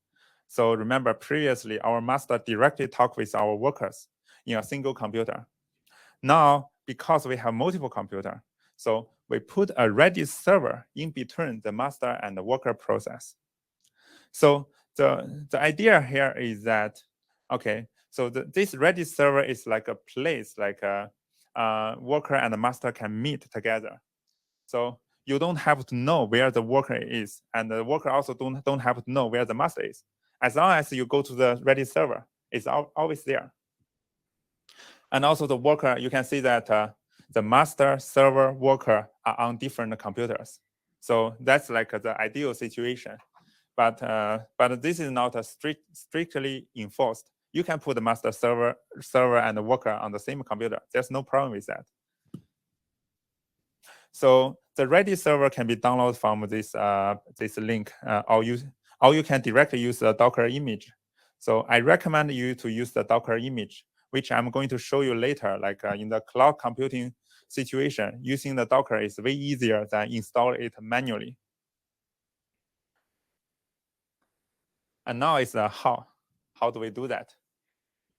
so remember previously our master directly talked with our workers in a single computer. Now, because we have multiple computers, so we put a Redis server in between the master and the worker process. So the idea here is that, okay, so this Redis server is like a place, like a worker and the master can meet together. So you don't have to know where the worker is, and the worker also don't have to know where the master is. As long as you go to the Redis server, it's always there. And also the worker, you can see that the master, server, worker are on different computers. So that's like the ideal situation. But this is not a strictly enforced. You can put the master, server and the worker on the same computer. There's no problem with that. So the Redis server can be downloaded from this link, or you can directly use the Docker image. So I recommend you to use the Docker image, which I'm going to show you later. Like in the cloud computing situation, using the Docker is way easier than install it manually. And now it's how. How do we do that?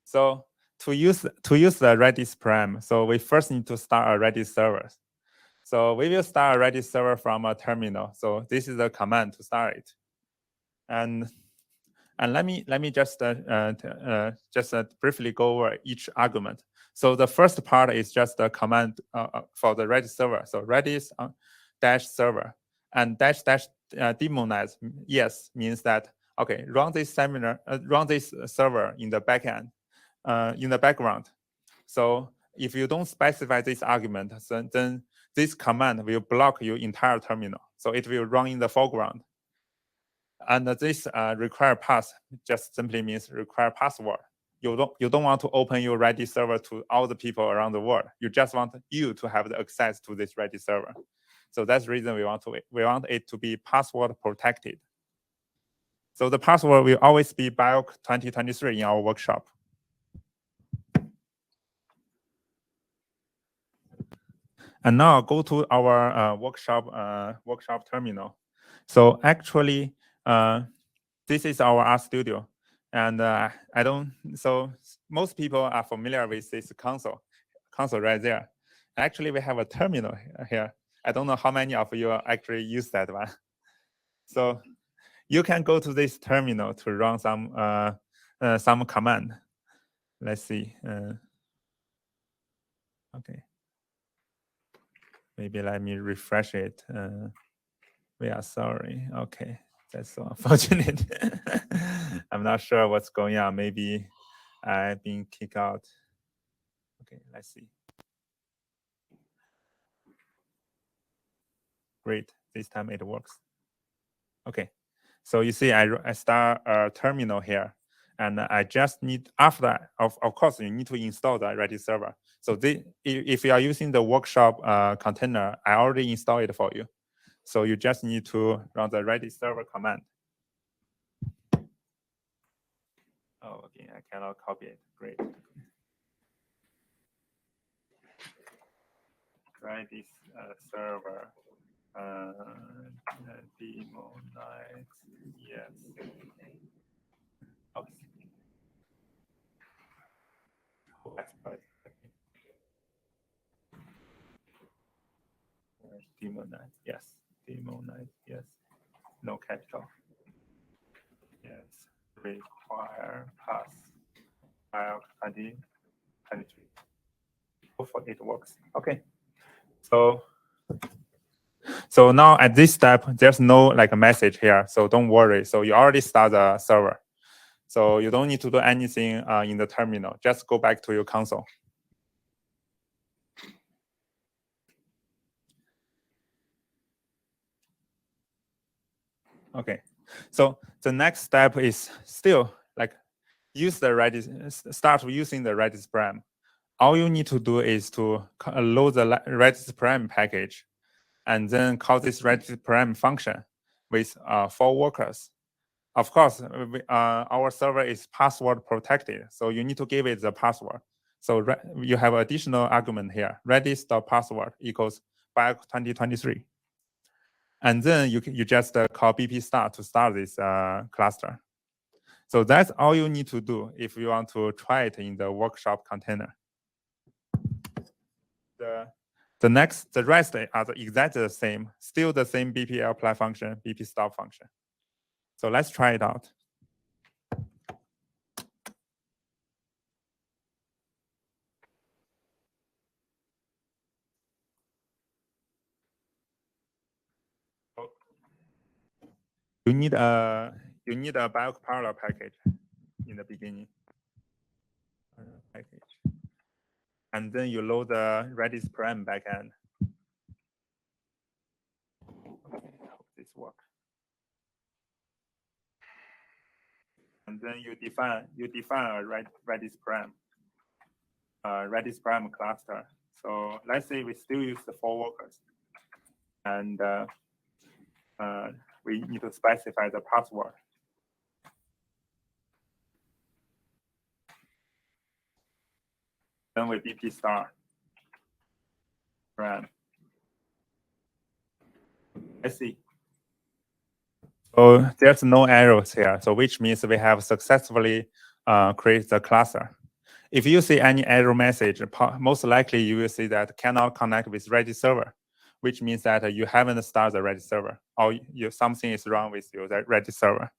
So to use the RedisParam, so we first need to start a Redis server. So we will start a Redis server from a terminal. So this is the command to start it. And let me just briefly go over each argument. So the first part is just the command for the Redis server. So Redis dash server and dash daemonize yes means that okay, run this server in the backend in the background. So if you don't specify this argument, then this command will block your entire terminal. So it will run in the foreground. And this require path just simply means require password. You don't want to open your Redis server to all the people around the world. You just want you to have the access to this Redis server. So that's the reason we want it to be password protected. So the password will always be BIOC 2023 in our workshop. And now go to our workshop terminal. So actually, this is our RStudio, and so most people are familiar with this console right there. Actually, we have a terminal here. I don't know how many of you actually use that one. So you can go to this terminal to run some command. Let's see. Okay. Maybe let me refresh it. We are sorry. Okay, that's so unfortunate. I'm not sure what's going on. Maybe I've been kicked out. Okay, let's see. Great, this time it works. Okay, so you see I start a terminal here, and I just need, after that, of course, you need to install the Redis server. So if you are using the workshop container, I already installed it for you. So you just need to run the Redis server command. Oh, okay, I cannot copy it. Great. Redis server demonized, yes. Okay. That's right. Demonize, yes. Demonize, yes. No capital. Yes. Require pass file 2023. Hopefully it works. Okay. So now at this step, there's no like a message here. So don't worry. So you already start the server. So you don't need to do anything in the terminal. Just go back to your console. Okay, so the next step is still like start using the RedisParam. All you need to do is to load the RedisParam package and then call this RedisParam function with 4 workers. Of course, our server is password protected, so you need to give it the password. So you have additional argument here, redis.password equals BIOC 2023. And then you just call bp start to start this cluster. So that's all you need to do if you want to try it in the workshop container. The rest are exactly the same, still the same bp apply function, bp stop function. So let's try it out. You need a BiocParallel package in the beginning. Package. And then you load the RedisParam backend. Okay, hope this works. And then you define a RedisParam cluster. So let's say we still use the 4 workers, and we need to specify the password. Then we BP star param. Let's see. So there's no errors here, so which means we have successfully created the cluster. If you see any error message, most likely you will see that cannot connect with Redis server, which means that you haven't started the Redis server, or something is wrong with your Redis server.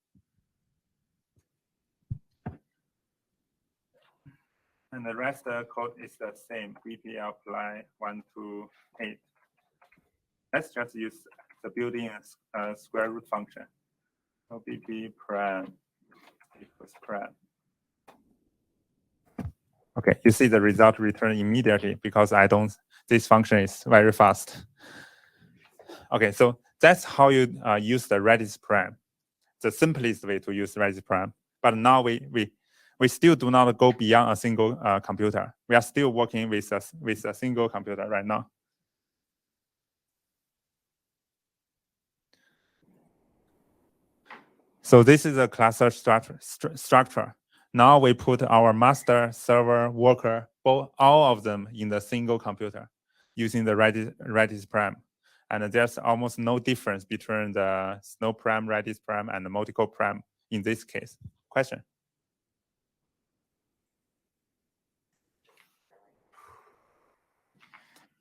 And the rest of the code is the same, BP apply 1 to 8. Let's just use the built-in square root function. So BP param equals param. Okay, you see the result return immediately because this function is very fast. Okay, so that's how you use the RedisParam, the simplest way to use RedisParam. But now we still do not go beyond a single computer. We are still working with a single computer right now. So this is a cluster structure. Now we put our master, server, worker, all of them in the single computer using the RedisParam. And there's almost no difference between the SnowParam, RedisParam, and the multiple param in this case. Question?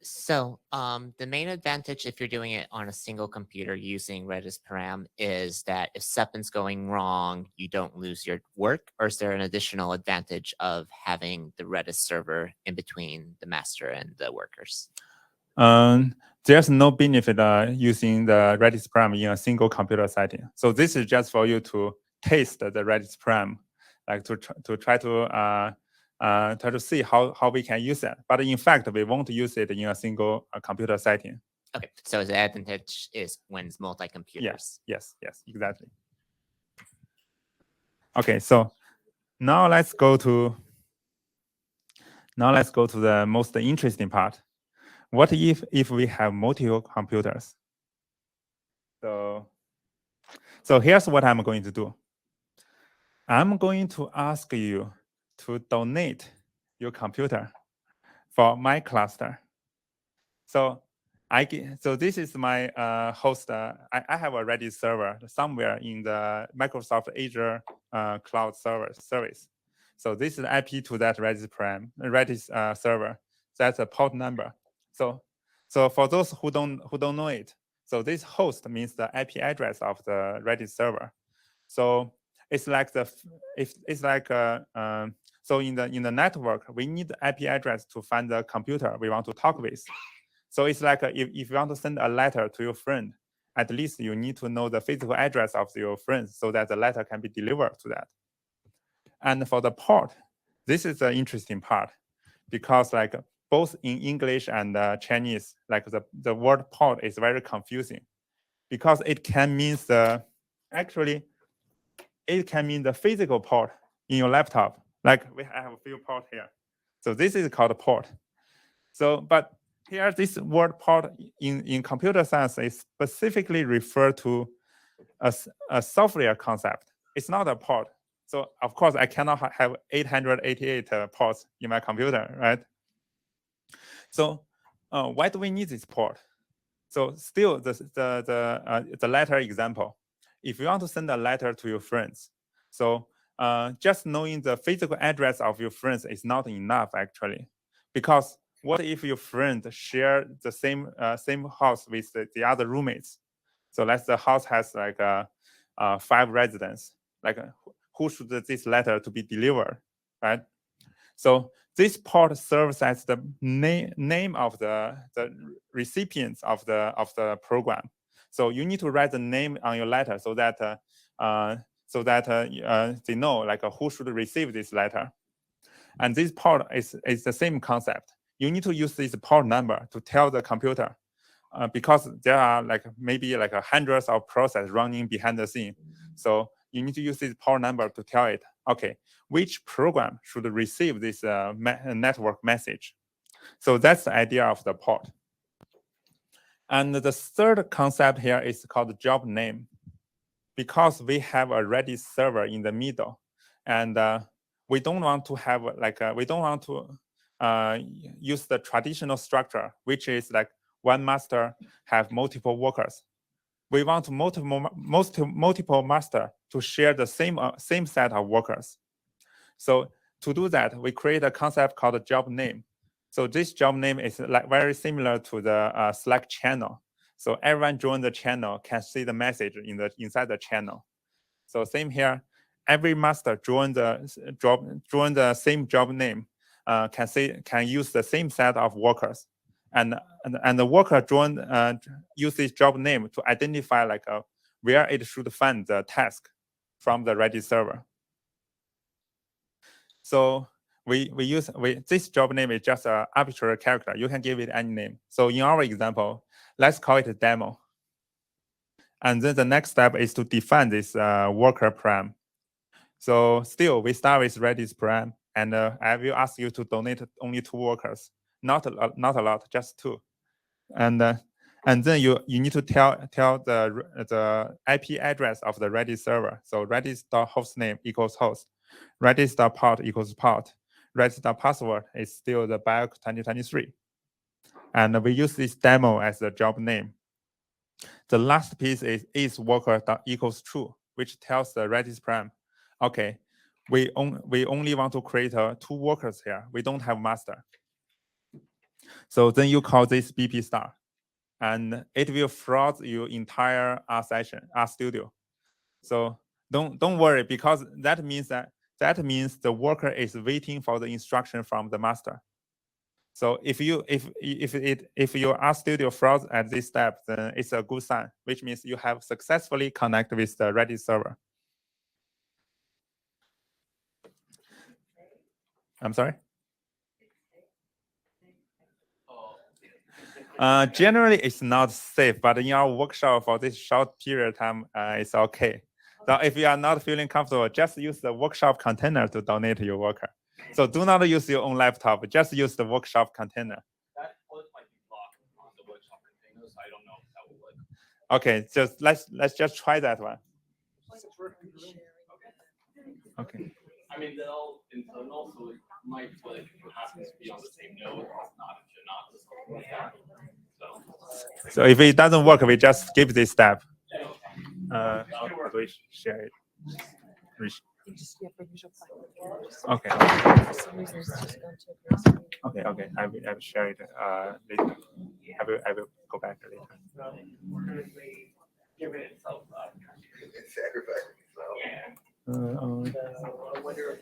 So the main advantage if you're doing it on a single computer using RedisParam is that if something's going wrong, you don't lose your work, or is there an additional advantage of having the Redis server in between the master and the workers? There's no benefit using the RedisParam in a single computer setting. So this is just for you to taste the RedisParam, like to try to see how we can use it. But in fact, we won't use it in a single computer setting. Okay, so the advantage is when it's multi-computers. Yes, exactly. Okay, so now let's go to the most interesting part. What if we have multiple computers? So here's what I'm going to do. I'm going to ask you to donate your computer for my cluster. So this is my host. I have a Redis server somewhere in the Microsoft Azure cloud service. So this is the IP to that Redis server. That's a port number. So for those who don't know it, so this host means the IP address of the Redis server. So it's like so in the network, we need the IP address to find the computer we want to talk with. So it's like if you want to send a letter to your friend, at least you need to know the physical address of your friend so that the letter can be delivered to that. And for the port, this is the interesting part because like both in English and Chinese, like the word port is very confusing because it can mean the physical port in your laptop. Like we have a few ports here. So this is called a port. So, but here this word port in computer science is specifically referred to as a software concept. It's not a port. So of course I cannot have 888 ports in my computer, right? So why do we need this port? So still the letter example. If you want to send a letter to your friends, so just knowing the physical address of your friends is not enough actually, because what if your friend share the same house with the other roommates? So let's the house has like 5 residents, like who should this letter to be delivered, right? So this port serves as the name of the recipients of the program. So you need to write the name on your letter so that they know like who should receive this letter. And this port is the same concept. You need to use this port number to tell the computer, because there are maybe hundreds of processes running behind the scene. So you need to use this port number to tell it, okay, which program should receive this network message. So that's the idea of the port. And the third concept here is called job name. Because we have a Redis server in the middle, and we don't want to have use the traditional structure, which is like one master have multiple workers. We want multiple master to share the same set of workers. So to do that, we create a concept called a job name. So this job name is very similar to the Slack channel. So everyone join the channel can see the message inside the channel. So same here, every master join the same job name, can use the same set of workers, and the worker use this job name to identify where it should find the task from the Redis server. So this job name is just an arbitrary character. You can give it any name. So in our example, let's call it a demo. And then the next step is to define this worker param. So still, we start with Redis param, and I will ask you to donate only 2 workers, not a lot, just 2. And then you need to tell the IP address of the Redis server. So redis.hostname equals host, redis.port equals port, redis.password is still the BIOC 2023. And we use this demo as the job name. The last piece is worker equals true, which tells the Redis param, okay, we only want to create 2 workers here. We don't have master. So then you call this BP star, and it will flood your entire R studio. So don't worry, because that means the worker is waiting for the instruction from the master. So if your RStudio froze at this step, then it's a good sign, which means you have successfully connected with the Redis server. I'm sorry? Generally, it's not safe, but in our workshop for this short period of time, it's okay. So if you are not feeling comfortable, just use the workshop container to donate your worker. So do not use your own laptop, just use the workshop container. That port might be blocked on the workshop container, so I don't know if that will work. Okay, just let's just try that one. Okay. I mean, they're all internal, so it might work if you happen to be on the same node, not if you're not, or something like that. So if it doesn't work, we just skip this step. How do we share it? Okay. Okay. I will share it later. I will go back later. I wonder if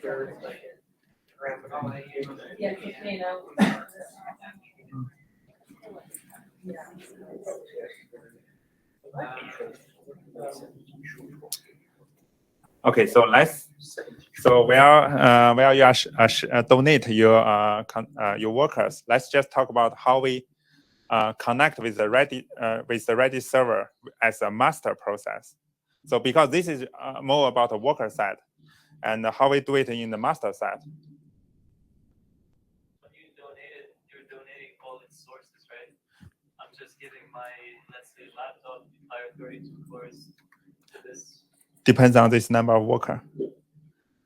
there's like yeah, you know. Okay, so where you donate your workers, let's just talk about how we connect with the Redis server as a master process. So because this is more about the worker side, and how we do it in the master side. When you donate it, you're donating all its sources, right? I'm just giving my, let's say, laptop, entire 32 cores to this. Depends on this number of worker.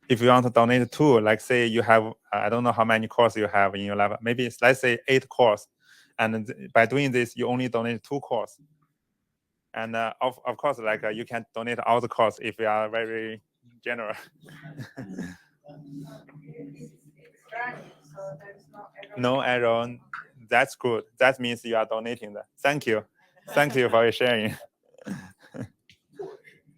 If you want to donate 2, like say you have, I don't know how many cores you have in your lab, maybe it's, let's say 8 cores. And by doing this, you only donate 2 cores. And of course, like you can donate all the cores if you are very generous. No error. That's good. That means you are donating that. Thank you. Thank you for your sharing.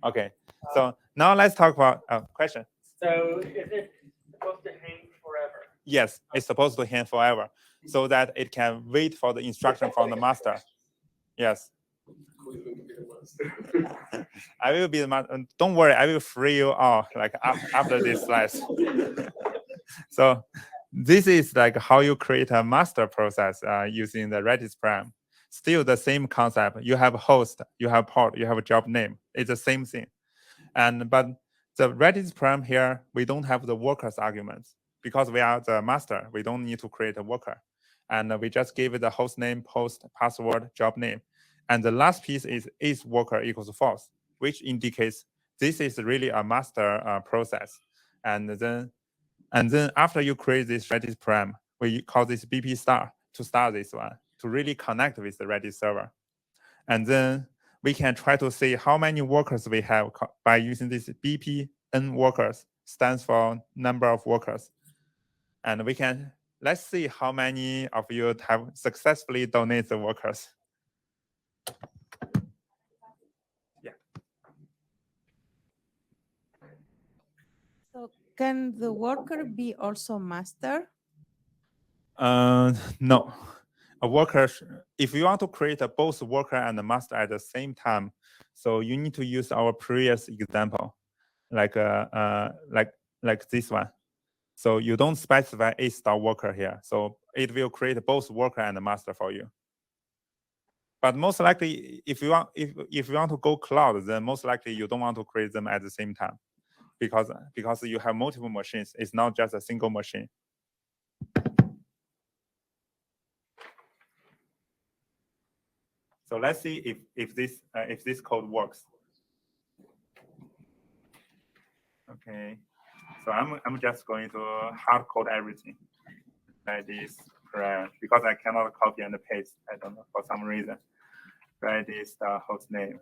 Okay. So now let's talk about question. So is it supposed to hang forever? Yes, it's supposed to hang forever so that it can wait for the instruction from the master. Yes. I will be the master. Don't worry, I will free you all like after this slides. So this is like how you create a master process using the RedisParam. Still the same concept. You have a host, you have port, you have a job name. It's the same thing. But the RedisParam here, we don't have the workers arguments because we are the master. We don't need to create a worker. And we just give it the host name, post, password, job name. And the last piece is worker equals false, which indicates this is really a master process. And then after you create this RedisParam, we call this BP star to start this one, to really connect with the Redis server. And then we can try to see how many workers we have by using this BP n workers, stands for number of workers. And we can, let's see how many of you have successfully donated the workers. Yeah. So can the worker be also master? No. A worker, if you want to create a both worker and a master at the same time, so you need to use our previous example, like this one. So you don't specify a star worker here. So it will create both worker and a master for you. But most likely, if you want to go cloud, then most likely you don't want to create them at the same time, because you have multiple machines. It's not just a single machine. So let's see if this code works. Okay. So I'm just going to hard code everything like this, because I cannot copy and paste. I don't know, for some reason. Redis host name.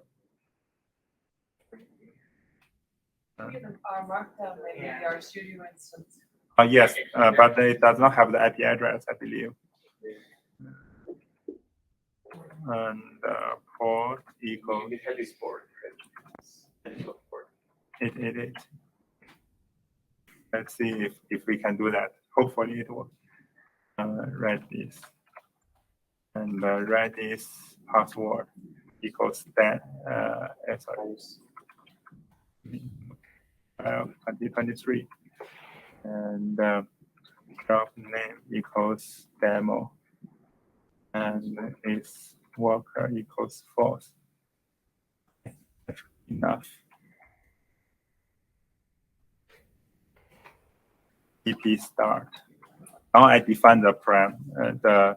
Markdown maybe our studio instance. Yes, but it does not have the IP address, I believe. And port equals it. Let's see if we can do that. Hopefully it will. Redis and Redis password equals that 2023, and job name equals demo, and its worker equals false. Enough. BP start. Now I define the param, the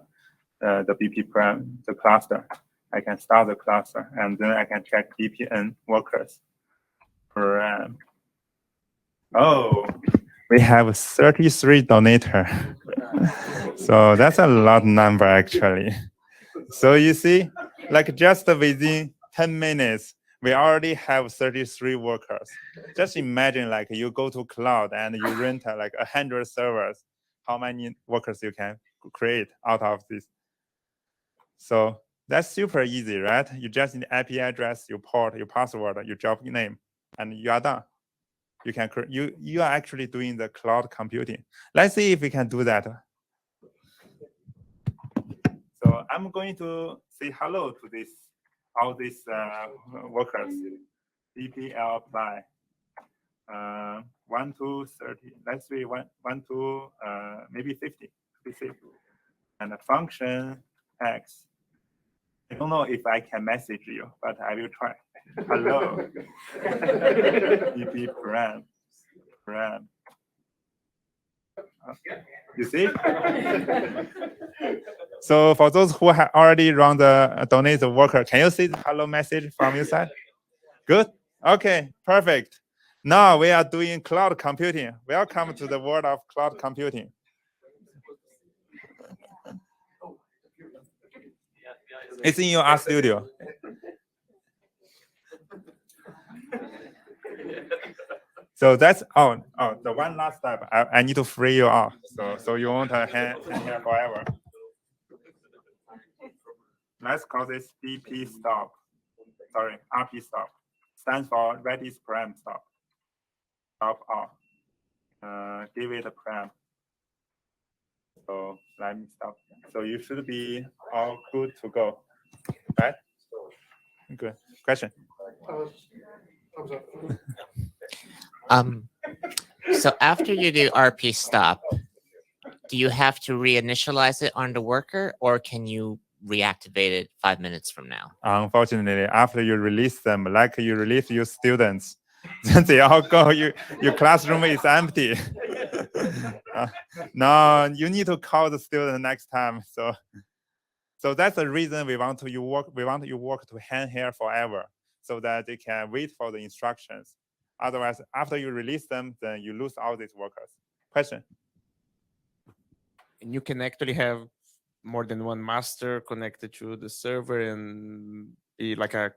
BP param, the cluster. I can start the cluster, and then I can check BPN workers param. Oh, we have 33 donator. So that's a lot number actually. So you see, like just within 10 minutes, we already have 33 workers. Just imagine like you go to cloud and you rent like 100 servers, how many workers you can create out of this. So that's super easy, right? You just need IP address, your port, your password, your job name, and you are done. You can you are actually doing the cloud computing. Let's see if we can do that. So I'm going to say hello to all these workers. BPL apply 1 to 30. Let's say 1 to maybe 50 to be safe. And the function X. I don't know if I can message you, but I will try. Hello. BP param. You see? So for those who have already run the donate the worker, can you see the hello message from your side? Good. Okay, perfect. Now we are doing cloud computing. Welcome to the world of cloud computing. It's in your RStudio. So that's the one last step. I need to free you off, so you won't hang here forever. Let's call this BP stop. Sorry, RP stop. stands for RedisParam stop. Stop all. Give it a param. So let me stop. So you should be all good to go, right? Good. Question. So after you do RP stop, do you have to reinitialize it on the worker, or can you reactivate it 5 minutes from now? Unfortunately, after you release them, like you release your students, then they all go. Your classroom is empty. No, you need to call the student next time. So that's the reason we want you work to hang here forever, so that they can wait for the instructions. Otherwise, after you release them, then you lose all these workers. Question? And you can actually have more than one master connected to the server and be like a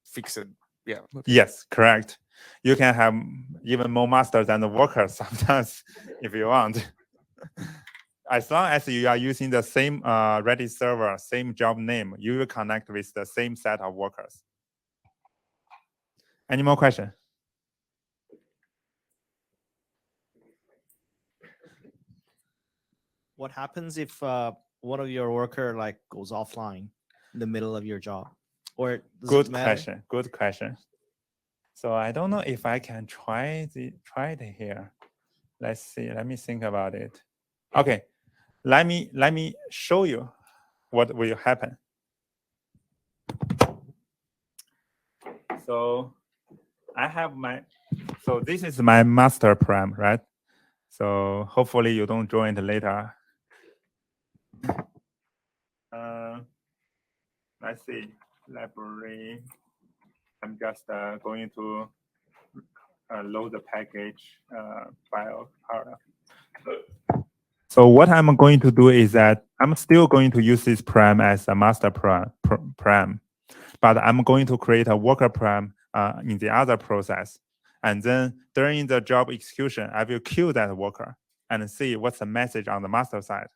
fixed. Yeah. Okay. Yes, correct. You can have even more masters than the workers sometimes if you want. As long as you are using the same Redis server, same job name, you will connect with the same set of workers. Any more questions? What happens if one of your worker like goes offline in the middle of your job? Or does Good it matter? question. Good question. So I don't know if I can try it here. Let's see. Let me think about it. Okay. Let me show you what will happen. So I have so this is my master param, right? So hopefully you don't join it later. Let's see, library. I'm just going to load the package BiocParallel. So what I'm going to do is that I'm still going to use this param as a master param, but I'm going to create a worker param in the other process. And then during the job execution, I will kill that worker and see what's the message on the master side.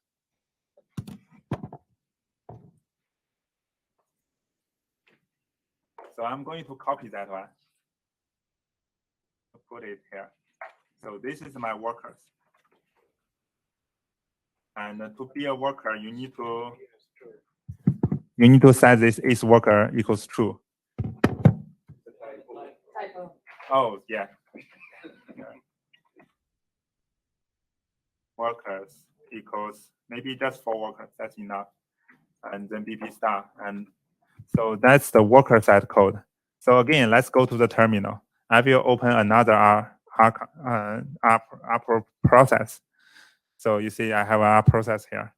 So I'm going to copy that one, put it here. So this is my workers. And to be a worker, you need to set this is worker equals true. Oh, yeah. Workers equals maybe just 4 workers, that's enough. And then BP star. And so that's the worker side code. So again, let's go to the terminal. I will open another R process. So you see I have an R process here.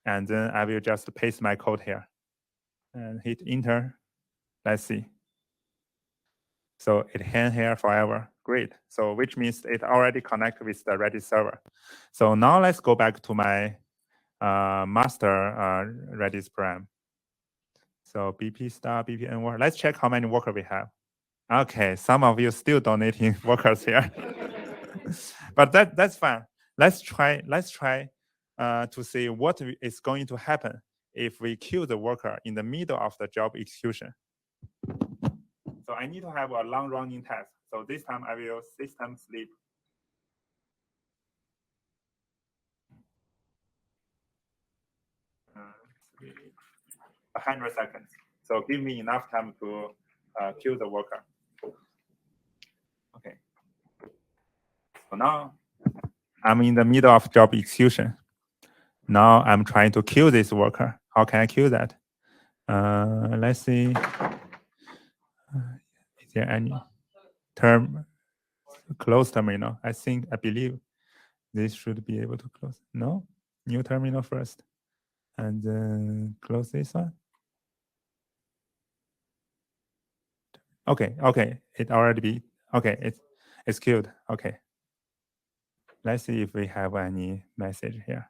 And then I will just paste my code here and hit enter. Let's see. So it hangs here forever. Great. So which means it already connected with the Redis server. So now let's go back to my master Redis param. So BP star, BP and worker. Let's check how many workers we have. Okay, some of you still donating workers here. But that's fine. Let's try to see what is going to happen if we kill the worker in the middle of the job execution. So I need to have a long running test. So this time I will system sleep. Sleep 100 seconds. So give me enough time to kill the worker. Okay. So now I'm in the middle of job execution. Now I'm trying to kill this worker. How can I kill that? Let's see. Is there any close terminal? I believe this should be able to close. No? New terminal first. And then close this one. Okay. It already be okay. It's killed. Okay. Let's see if we have any message here.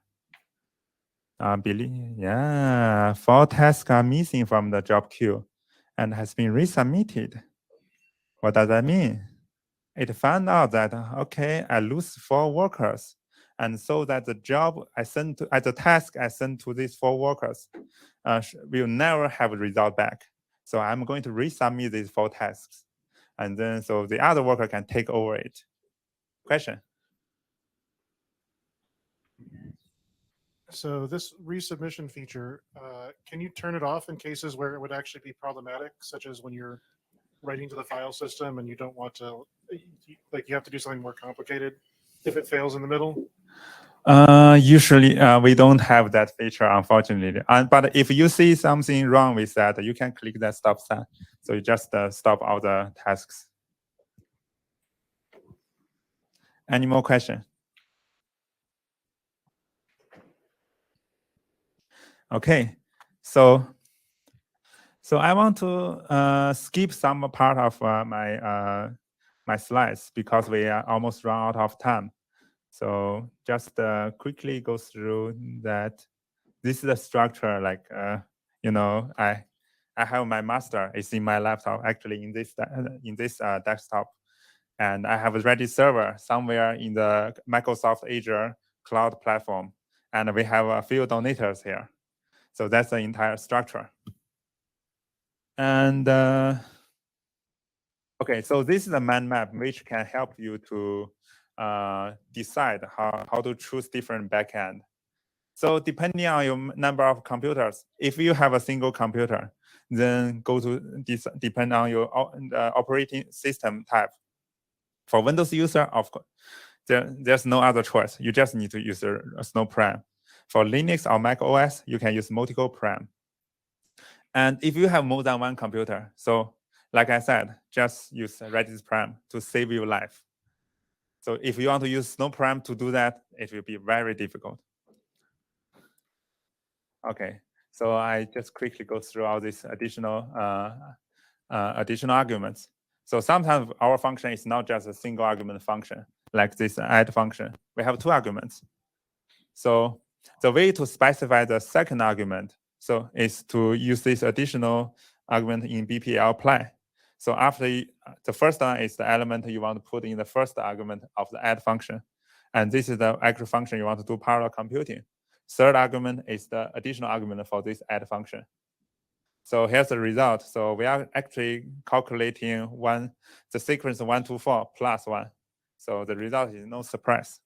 Yeah, 4 tasks are missing from the job queue and has been resubmitted. What does that mean? It found out that, okay, I lose 4 workers. And so that the job I sent to, the task I sent to these 4 workers will never have a result back. So I'm going to resubmit these 4 tasks. And then so the other worker can take over it. Question? So this resubmission feature, can you turn it off in cases where it would actually be problematic, such as when you're writing to the file system and you don't want to, like you have to do something more complicated if it fails in the middle? Usually, we don't have that feature, unfortunately. But if you see something wrong with that, you can click that stop sign. So you just stop all the tasks. Any more questions? Okay, so I want to skip some part of my slides because we are almost run out of time. So just quickly go through that. This is the structure. Like you know, I have my master. It's in my laptop, actually in this desktop, and I have a Redis server somewhere in the Microsoft Azure cloud platform, and we have a few donators here. So that's the entire structure. And okay, so this is a mind map which can help you to decide how to choose different backend. So depending on your number of computers, if you have a single computer, then go to depend on your operating system type. For Windows user, of course, there's no other choice. You just need to use a Snow Prime. For Linux or Mac OS, you can use multiple Prime. And if you have more than one computer, so like I said, just use RedisParam to save your life. So if you want to use Snow Prime to do that, it will be very difficult. Okay, so I just quickly go through all these additional arguments. So sometimes our function is not just a single argument function, like this add function. We have two arguments. So the way to specify the second argument is to use this additional argument in BPL apply. So after the first one is the element you want to put in the first argument of the add function. And this is the actual function you want to do parallel computing. Third argument is the additional argument for this add function. So here's the result. So we are actually calculating the sequence 1 to 4 plus 1. So the result is no surprise.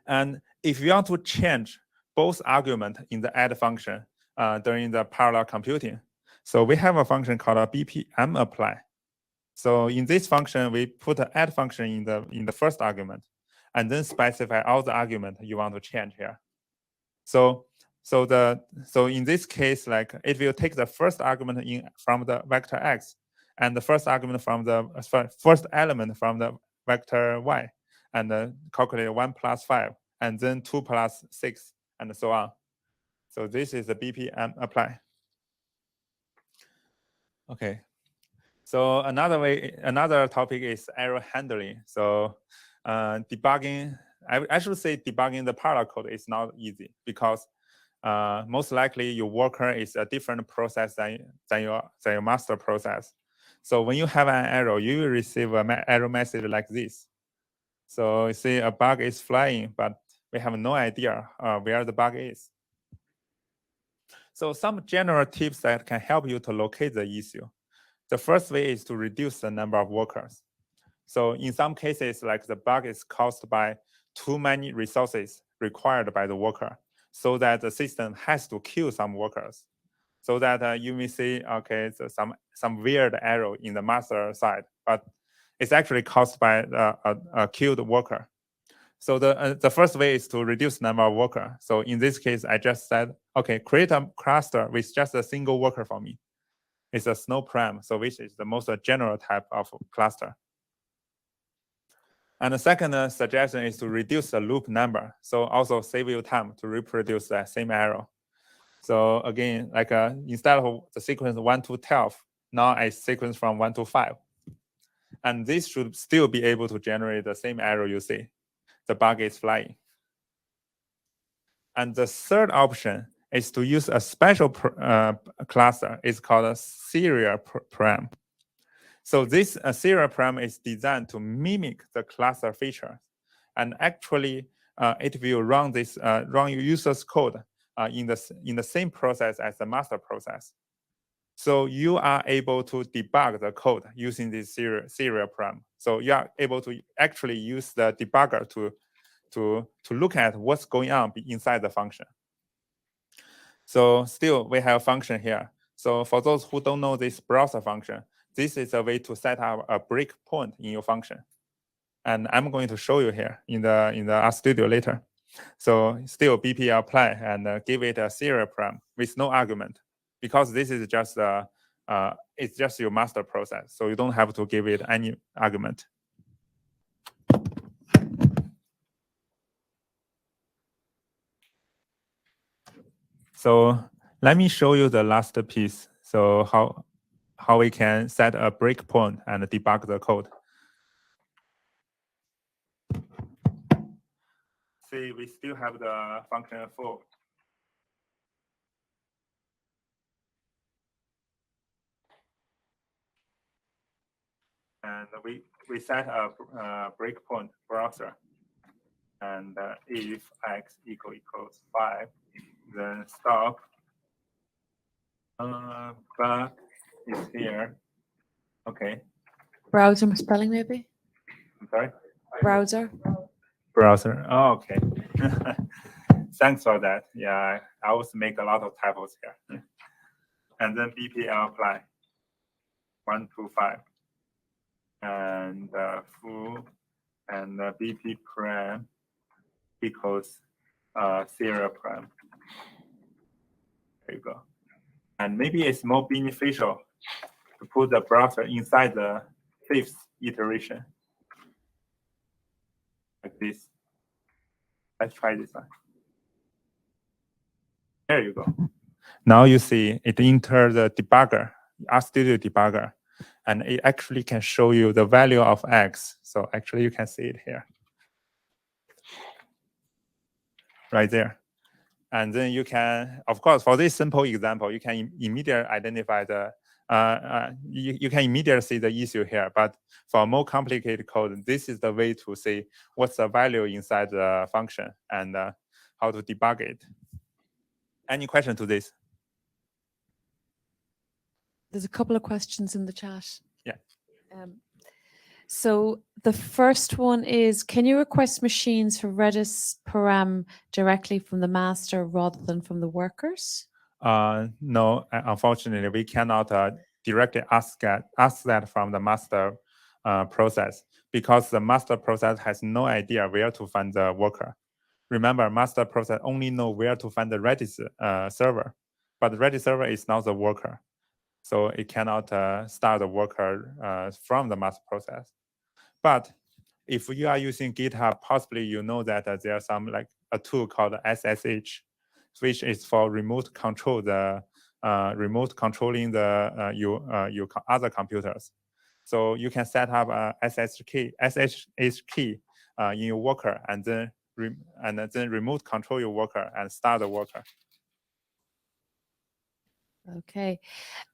And if you want to change both arguments in the add function during the parallel computing, so we have a function called a BPM apply. So in this function, we put the add function in the first argument, and then specify all the argument you want to change here. So in this case, like it will take the first argument from the vector x, and the first argument from the first element from the vector y, and calculate 1 plus 5, and then 2 plus 6, and so on. So this is the BPM apply. Okay. So another topic is error handling. So debugging, I should say debugging the parallel code is not easy because most likely your worker is a different process than your master process. So when you have an error, you will receive an error message like this. So you see a bug is flying, but we have no idea where the bug is. So some general tips that can help you to locate the issue. The first way is to reduce the number of workers. So in some cases, like the bug is caused by too many resources required by the worker, so that the system has to kill some workers. So that you may see, okay, so some weird error in the master side, but it's actually caused by a killed worker. So the first way is to reduce number of workers. So in this case, I just said, okay, create a cluster with just a single worker for me. It's a Snow Prime, so which is the most general type of cluster. And the second suggestion is to reduce the loop number. So also save you time to reproduce the same error. So again, like instead of the sequence 1 to 12, now I sequence from 1 to 5. And this should still be able to generate the same error you see. The bug is flying. And the third option is to use a special cluster. It's called a serial param. So this serial param is designed to mimic the cluster feature, and actually it will run your user's code in the same process as the master process. So you are able to debug the code using this serial param. So you are able to actually use the debugger to look at what's going on inside the function. So still, we have a function here. So for those who don't know this browser function, this is a way to set up a breakpoint in your function. And I'm going to show you here in the RStudio later. So still BP apply and give it a serial param with no argument, because this is just it's just your master process. So you don't have to give it any argument. So let me show you the last piece. So how we can set a breakpoint and debug the code. See, we still have the function full. And we set a breakpoint browser. And if x equals 5, then stop. But is here. Okay. Browser spelling maybe? I'm sorry? Browser. Browser. Oh, okay. Thanks for that. Yeah, I always make a lot of typos here. And then BPL apply 1 to 5. And full and BP param equals serial param. There you go. And maybe it's more beneficial to put the browser inside the 5th iteration. Like this. Let's try this one. There you go. Now you see it enters the debugger, RStudio debugger, and it actually can show you the value of x. So actually you can see it here. Right there. And then you can, of course, for this simple example, you can immediately identify the, you can immediately see the issue here. But for more complicated code, this is the way to see what's the value inside the function and how to debug it. Any question to this? There's a couple of questions in the chat. Yeah. So the first one is, can you request machines for RedisParam directly from the master rather than from the workers? No, unfortunately, we cannot directly ask that from the master process, because the master process has no idea where to find the worker. Remember, master process only know where to find the Redis server, but the Redis server is not the worker. So it cannot start the worker from the master process. But if you are using GitHub, possibly you know that there's some like a tool called SSH, which is for remote control remote controlling the your other computers. So you can set up a SSH key in your worker, and then remote control your worker and start the worker. Okay.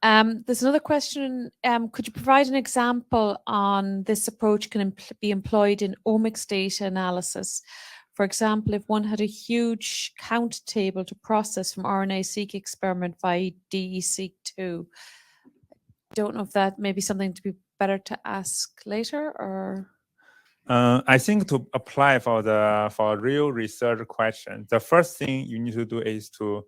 There's another question. Could you provide an example on this approach can be employed in omics data analysis? For example, if one had a huge count table to process from RNA-seq experiment via DE-seq2. Don't know if that may be something to be better to ask later, or? I think to apply for a real research question, the first thing you need to do is to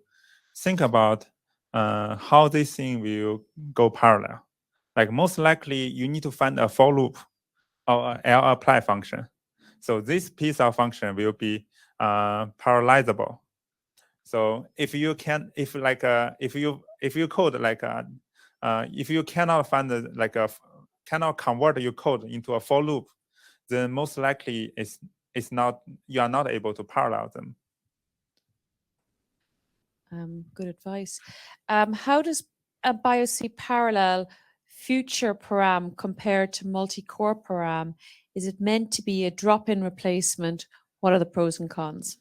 think about how this thing will go parallel. Like most likely, you need to find a for loop or a lapply function. So this piece of function will be parallelizable. So if you can, if you code like if you cannot find cannot convert your code into a for loop, then most likely you are not able to parallel them. Good advice. How does a BiocParallel future param compare to multi-core param? Is it meant to be a drop-in replacement? What are the pros and cons?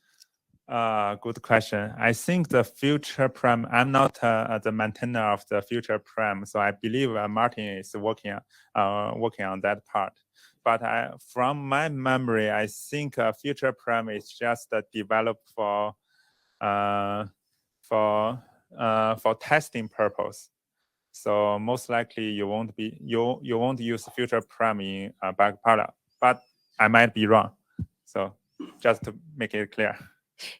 Good question. I think the future param, I'm not the maintainer of the future param, so I believe Martin is working on that part. But from my memory, I think future param is just developed for testing purpose. So most likely you won't use future param in BiocParallel, but I might be wrong. So just to make it clear.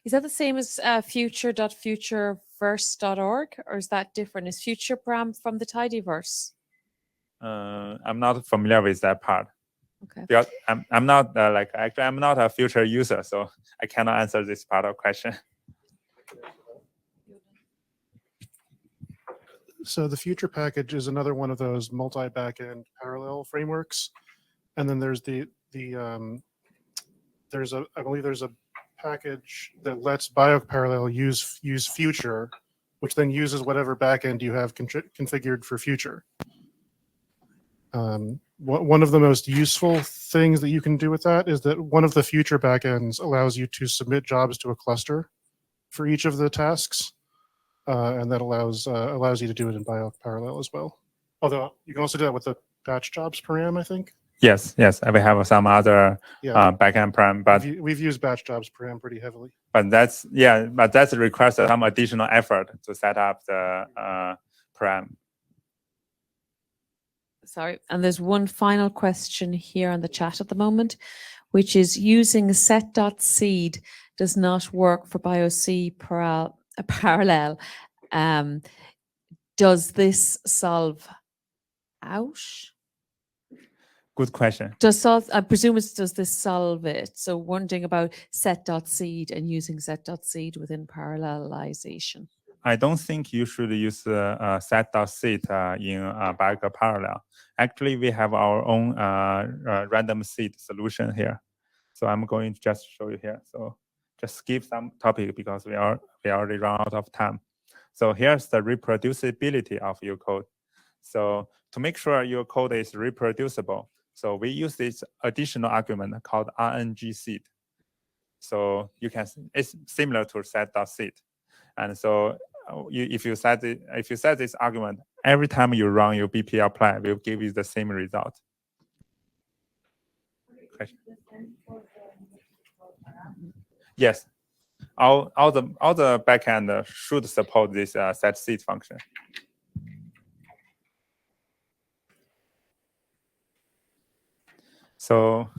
Is that the same as future.futureverse.org, or is that different? Is future param from the tidyverse? I'm not familiar with that part. Okay. Because I'm not actually I'm not a future user, so I cannot answer this part of question. So the future package is another one of those multi-backend parallel frameworks, and then there's I believe there's a package that lets BiocParallel use future, which then uses whatever backend you have configured for future. One of the most useful things that you can do with that is that one of the future backends allows you to submit jobs to a cluster for each of the tasks, and that allows you to do it in BiocParallel as well. Although you can also do that with the batch jobs param, I think. Yes, we have some other backend param, but we've used batch jobs param pretty heavily. But that requires some additional effort to set up the param. Sorry, and there's one final question here on the chat at the moment, which is using set.seed does not work for BiocParallel. Does this solve out? Good question. I presume does this solve it? So wondering about set.seed and using set.seed within parallelization. I don't think you should use set.seed in BiocParallel. Actually, we have our own random seed solution here. So I'm going to just show you here. So just skip some topic because we already run out of time. So here's the reproducibility of your code. So to make sure your code is reproducible, so we use this additional argument called RNG-seed. So it's similar to set.seed. And so if you set this argument, every time you run your BP apply, will give you the same result. Question? Yes, all the backend should support this set seed function. So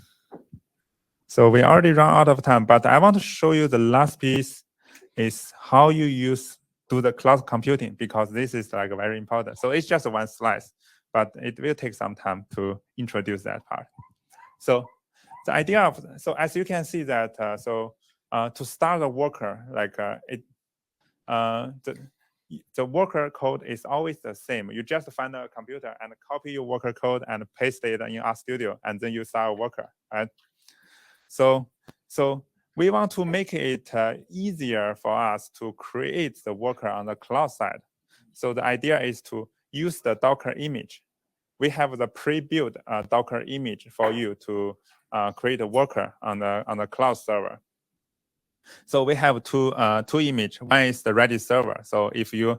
we already run out of time, but I want to show you the last piece is how you do the cloud computing, because this is like very important. So it's just one slice, but it will take some time to introduce that part. So the idea of, so as you can see that, to start a worker, like the worker code is always the same. You just find a computer and copy your worker code and paste it in RStudio, and then you start a worker, right? So we want to make it easier for us to create the worker on the cloud side. So the idea is to use the Docker image. We have the pre-built Docker image for you to create a worker on the cloud server. So we have two images. One is the Redis server. So if you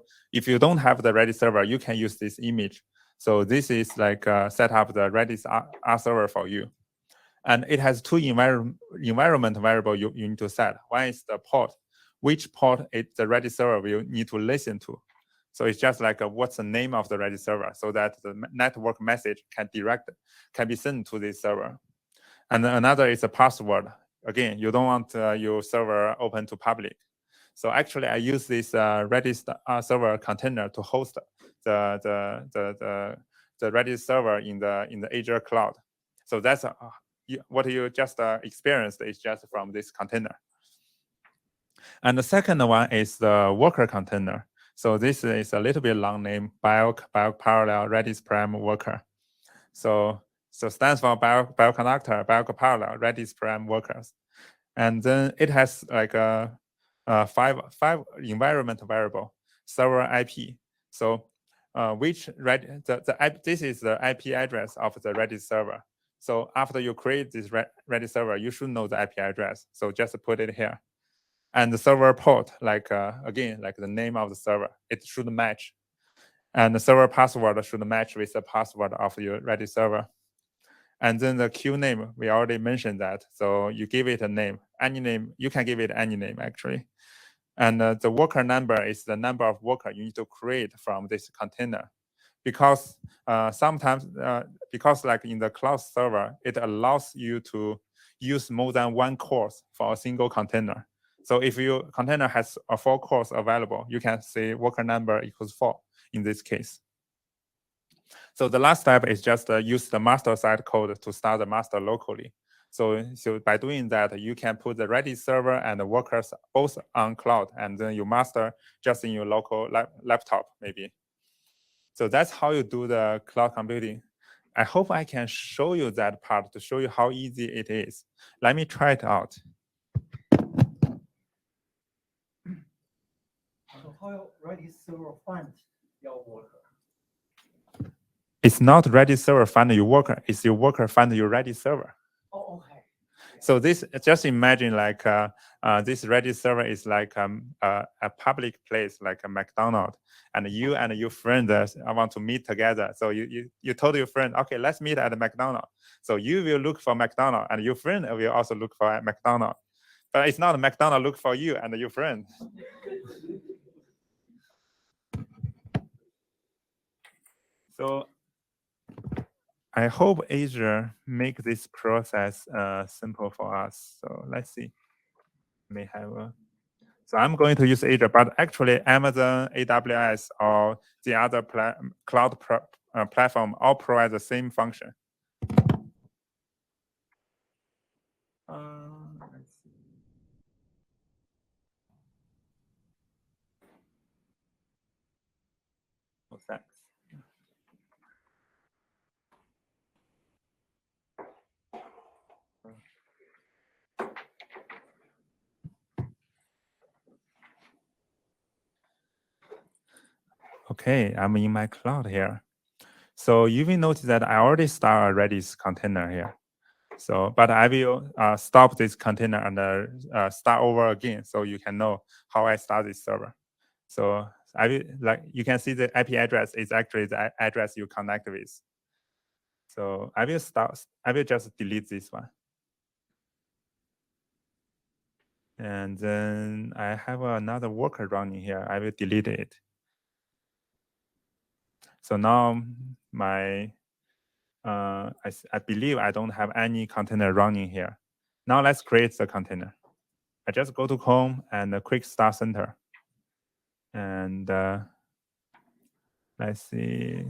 don't have the Redis server, you can use this image. So this is like set up the Redis R server for you. And it has two environment variable you need to set. One is the port, which port the Redis server will need to listen to. So it's just like what's the name of the Redis server, so that the network message can be sent to this server. And then another is a password. Again, you don't want your server open to public. So actually, I use this Redis server container to host the Redis server in the Azure cloud. So that's what you just experienced is just from this container. And the second one is the worker container. So this is a little bit long name, BiocParallel RedisParam worker. So stands for BioConnector, BiocParallel RedisParam workers. And then it has like five environment variable, server IP. So this is the IP address of the Redis server. So after you create this Redis server, you should know the IP address. So just put it here. And the server port, again, like the name of the server, it should match. And the server password should match with the password of your Redis server. And then the queue name, we already mentioned that. So you give it a name, any name, you can give it any name actually. And the worker number is the number of worker you need to create from this container. because sometimes, because like in the cloud server, it allows you to use more than one course for a single container. So if your container has 4 cores available, you can say worker number equals 4 in this case. So the last step is just use the master side code to start the master locally. So by doing that, you can put the Redis server and the workers both on cloud, and then you master just in your local laptop, maybe. So that's how you do the cloud computing. I hope I can show you that part to show you how easy it is. Let me try it out. So how Redis server find your worker? It's not Redis server find your worker, it's your worker find your Redis server. Oh, okay. So this, just imagine like this Redis server is like a public place, like a McDonald's, and you and your friend want to meet together. So you told your friend, okay, let's meet at a McDonald's. So you will look for McDonald's, and your friend will also look for a McDonald's. But it's not a McDonald's look for you and your friend. So I hope Azure make this process simple for us. So let's see. May have a, so I'm going to use Azure, but actually Amazon, AWS, or the other cloud platform all provide the same function. Let's see. Oh, thanks. Okay, I'm in my cloud here. So you will notice that I already start a Redis container here. So, but I will stop this container and start over again, so you can know how I start this server. So I will, like, you can see the IP address is actually the address you connect with. So I will just delete this one. And then I have another worker running here. I will delete it. So now my, I believe I don't have any container running here. Now let's create the container. I just go to home and quick start center. And let's see,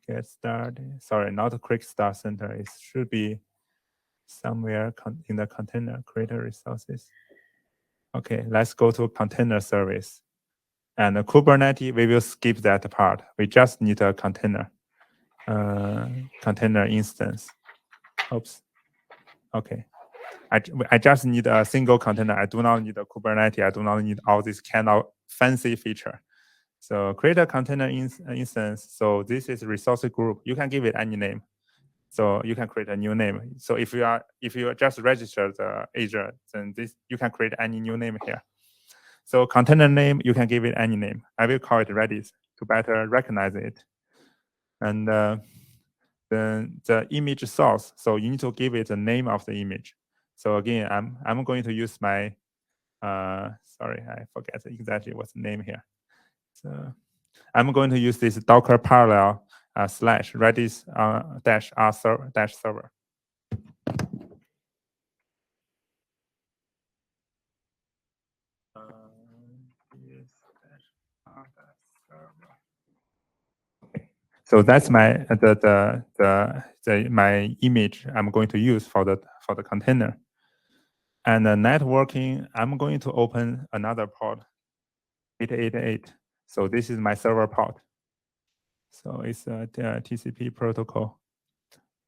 get started. Sorry, not a quick start center. It should be somewhere in the container, create resources. Okay, let's go to container service. And Kubernetes, we will skip that part. We just need a container, container instance. Oops. Okay. I just need a single container. I do not need a Kubernetes. I do not need all this kind of fancy feature. So create a container instance. So this is resource group. You can give it any name. So you can create a new name. So if you just registered Azure, then you can create any new name here. So container name, you can give it any name. I will call it Redis to better recognize it. And then the image source. So you need to give it the name of the image. So again, I'm going to use my sorry, I forget exactly what's the name here. So I'm going to use this Docker parallel / Redis -r server. So that's my my image I'm going to use for the container. And the networking, I'm going to open another port, 888. So this is my server port. So it's a TCP protocol.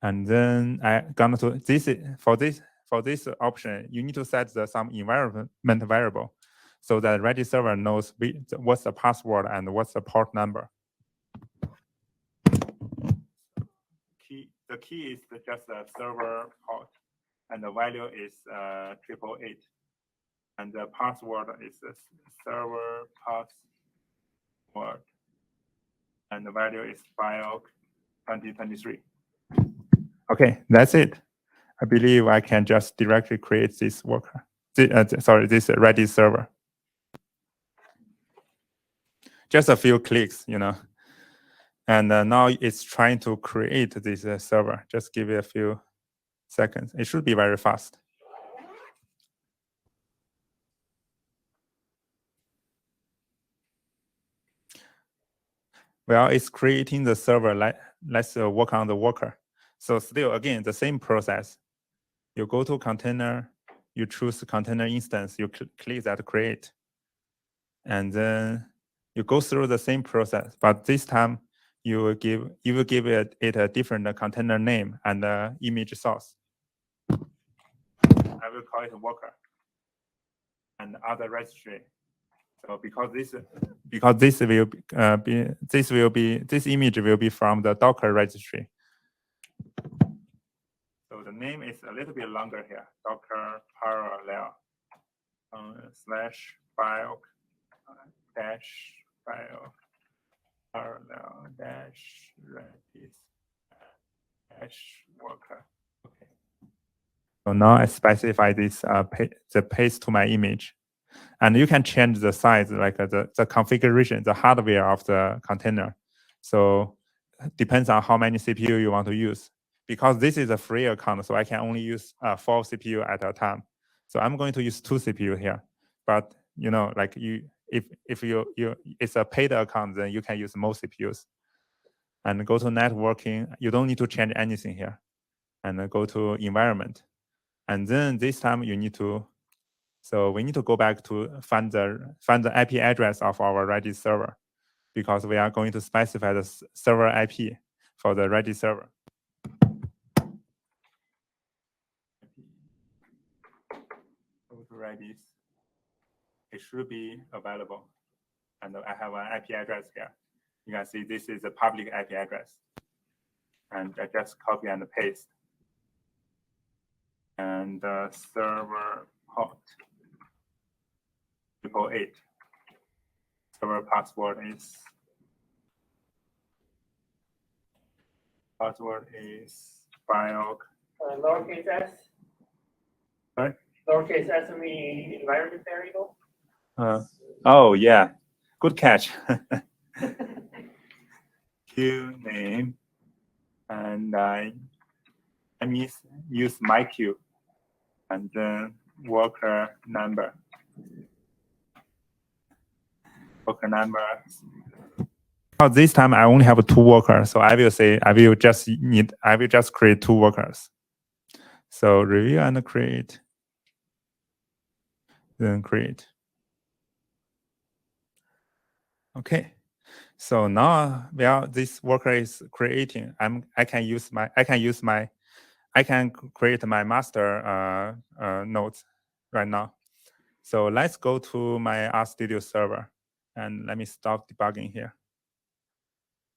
And then I'm gonna do this for this option, you need to set some environment variable so that Redis server knows what's the password and what's the port number. The key is just the server port, and the value is 888, and the password is the server password, and the value is BIOC 2023. Okay, that's it. I believe I can just directly create this worker. This Redis server. just a few clicks, you know. And now it's trying to create this server. Just give it a few seconds. It should be very fast. Well, it's creating the server. Let's work on the worker. So still, again, the same process. You go to container, you choose the container instance, you click that create. And then you go through the same process, but this time you will give it a different container name and image source. I will call it worker and other registry. So because this image will be from the Docker registry. So the name is a little bit longer here. Docker parallel / bio dash bio parallel dash redis dash worker. Okay. So now I specify this the paste to my image. And you can change the size, like the configuration, the hardware of the container. So depends on how many CPU you want to use. Because this is a free account, so I can only use 4 CPU at a time. So I'm going to use 2 CPU here. But you know, like if it's a paid account, then you can use more CPUs. And go to networking. You don't need to change anything here. And go to environment. And then this time you need to. So we need to go back to find the IP address of our Redis server, because we are going to specify the server IP for the Redis server. Go to Redis. It should be available. And I have an IP address here. You can see this is a public IP address. And I just copy and paste. And the server port 888. Server password is bio. Lowercase s. Sorry? Lowercase s in the environment variable. Oh yeah, good catch. Queue name, and I use my queue, and then worker number. Worker number. Oh, this time I only have 2 workers, so I will just create 2 workers. So review and create, then create. Okay. So now, well, this worker is creating. I can create my master nodes right now. So let's go to my RStudio server, and let me stop debugging here.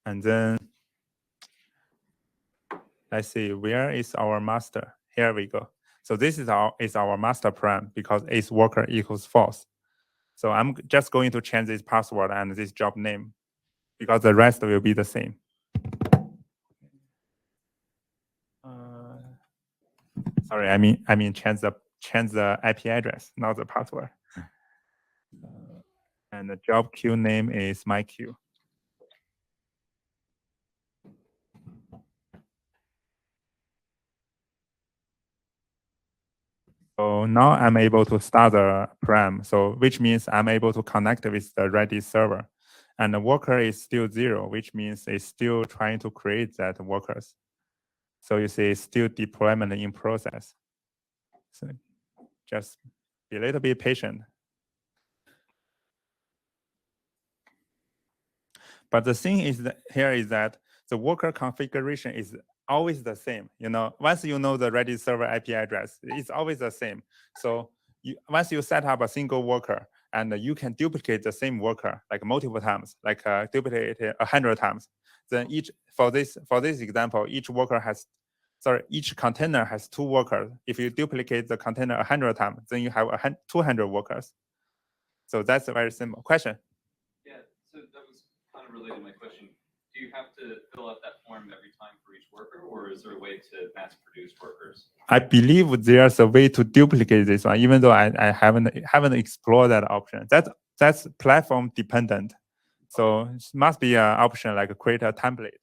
And then let's see, where is our master? Here we go. So this is our master param, because is worker equals false. So I'm just going to change this password and this job name, because the rest will be the same. Sorry, I mean change the IP address, not the password. And the job queue name is my queue. So now I'm able to start the param, so which means I'm able to connect with the Redis server. And the worker is still 0, which means it's still trying to create that workers. So you see, it's still deployment in process. So just be a little bit patient. But the thing is that here is that the worker configuration is always the same. You know, once you know the Redis server IP address, it's always the same. So once you set up a single worker, and you can duplicate the same worker like multiple times, like duplicate it 100 times. Then for this example, each container has 2 workers. If you duplicate the container 100 times, then you have 200 workers. So that's a very simple question. Yeah, so that was kind of related to my question. Do you have to fill out that form every time for each worker, or is there a way to mass produce workers? I believe there's a way to duplicate this one, even though I haven't explored that option. That's platform dependent. So it must be an option like create a template.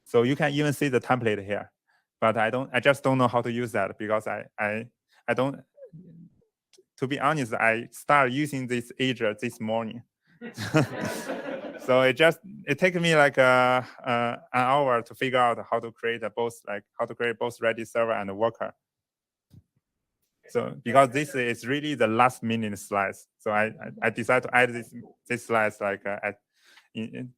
So you can even see the template here, but I just don't know how to use that because I don't, to be honest, I started using this Azure this morning. So it takes me like an hour to figure out how to create both Redis server and a worker. So because this is really the last minute slides, so I decided to add this slides like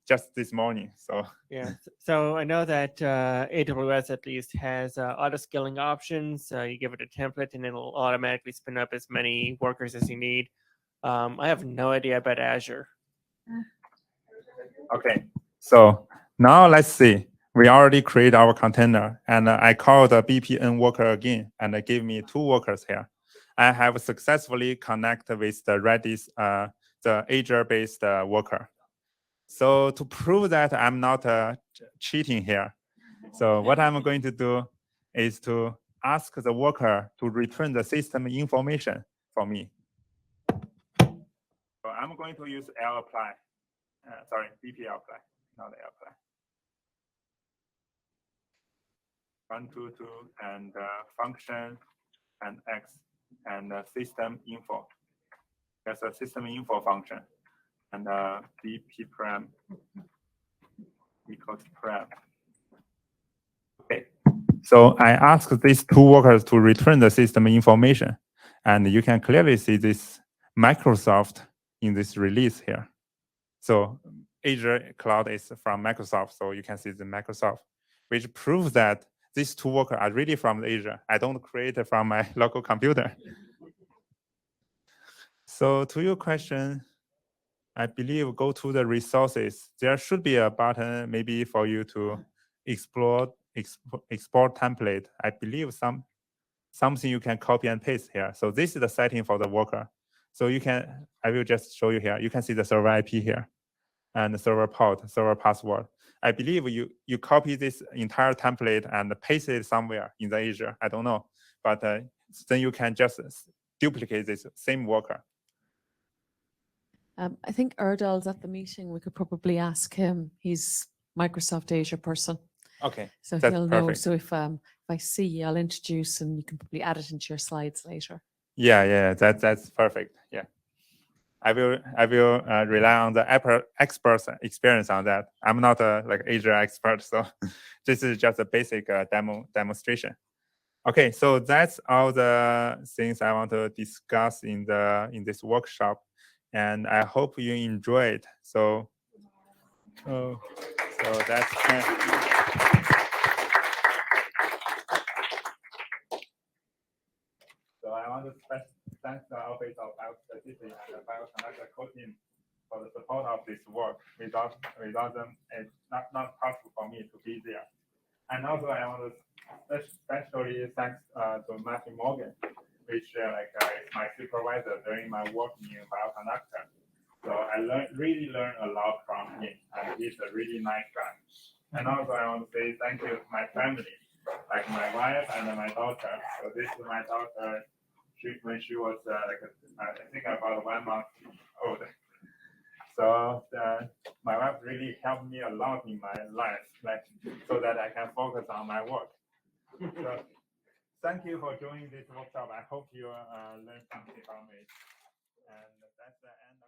just this morning. So yeah, so I know that AWS at least has auto scaling options. You give it a template and it'll automatically spin up as many workers as you need. I have no idea about Azure. okay, so now let's see. We already create our container, and I call the BPN worker again, and it gave me 2 workers here. I have successfully connected with the Redis, the Azure-based worker. So to prove that I'm not cheating here, so what I'm going to do is to ask the worker to return the system information for me. So I'm going to use lapply. Sorry, BPLapply, not lapply. 122 and function and x and system info. There's a system info function and BiocParallel equals param. Okay, so I asked these 2 workers to return the system information, and you can clearly see this Microsoft in this release here. So Azure Cloud is from Microsoft, so you can see the Microsoft, which proves that these 2 workers are really from Azure. I don't create it from my local computer. So to your question, I believe go to the resources. There should be a button maybe for you to export template. I believe something you can copy and paste here. So this is the setting for the worker. So you can, I will just show you here. You can see the server IP here and the server port, server password. I believe you copy this entire template and paste it somewhere in the Azure. I don't know, but then you can just duplicate this same worker. I think Erdal's at the meeting. We could probably ask him. He's Microsoft Azure person. Okay, so that's he'll know. perfect. So if I see you, I'll introduce, and you can probably add it into your slides later. Yeah, that's perfect. Yeah, I will rely on the expert's experience on that. I'm not a like Azure expert, so this is just a basic demonstration. Okay, so that's all the things I want to discuss in this workshop, and I hope you enjoy it. So that's. So I want to thank the Office of Biostatistics and the Bioconductor core team for the support of this work. Without them, it's not possible for me to be there. And also I want to especially thank to Matthew Morgan, which is my supervisor during my work in Bioconductor. So I really learned a lot from him, and he's a really nice guy. And also I want to say thank you to my family, like my wife and my daughter. So this is my daughter. When she was I think about 1 month old. So my wife really helped me a lot in my life, so that I can focus on my work. So thank you for joining this workshop. I hope you learned something from it. And that's the end.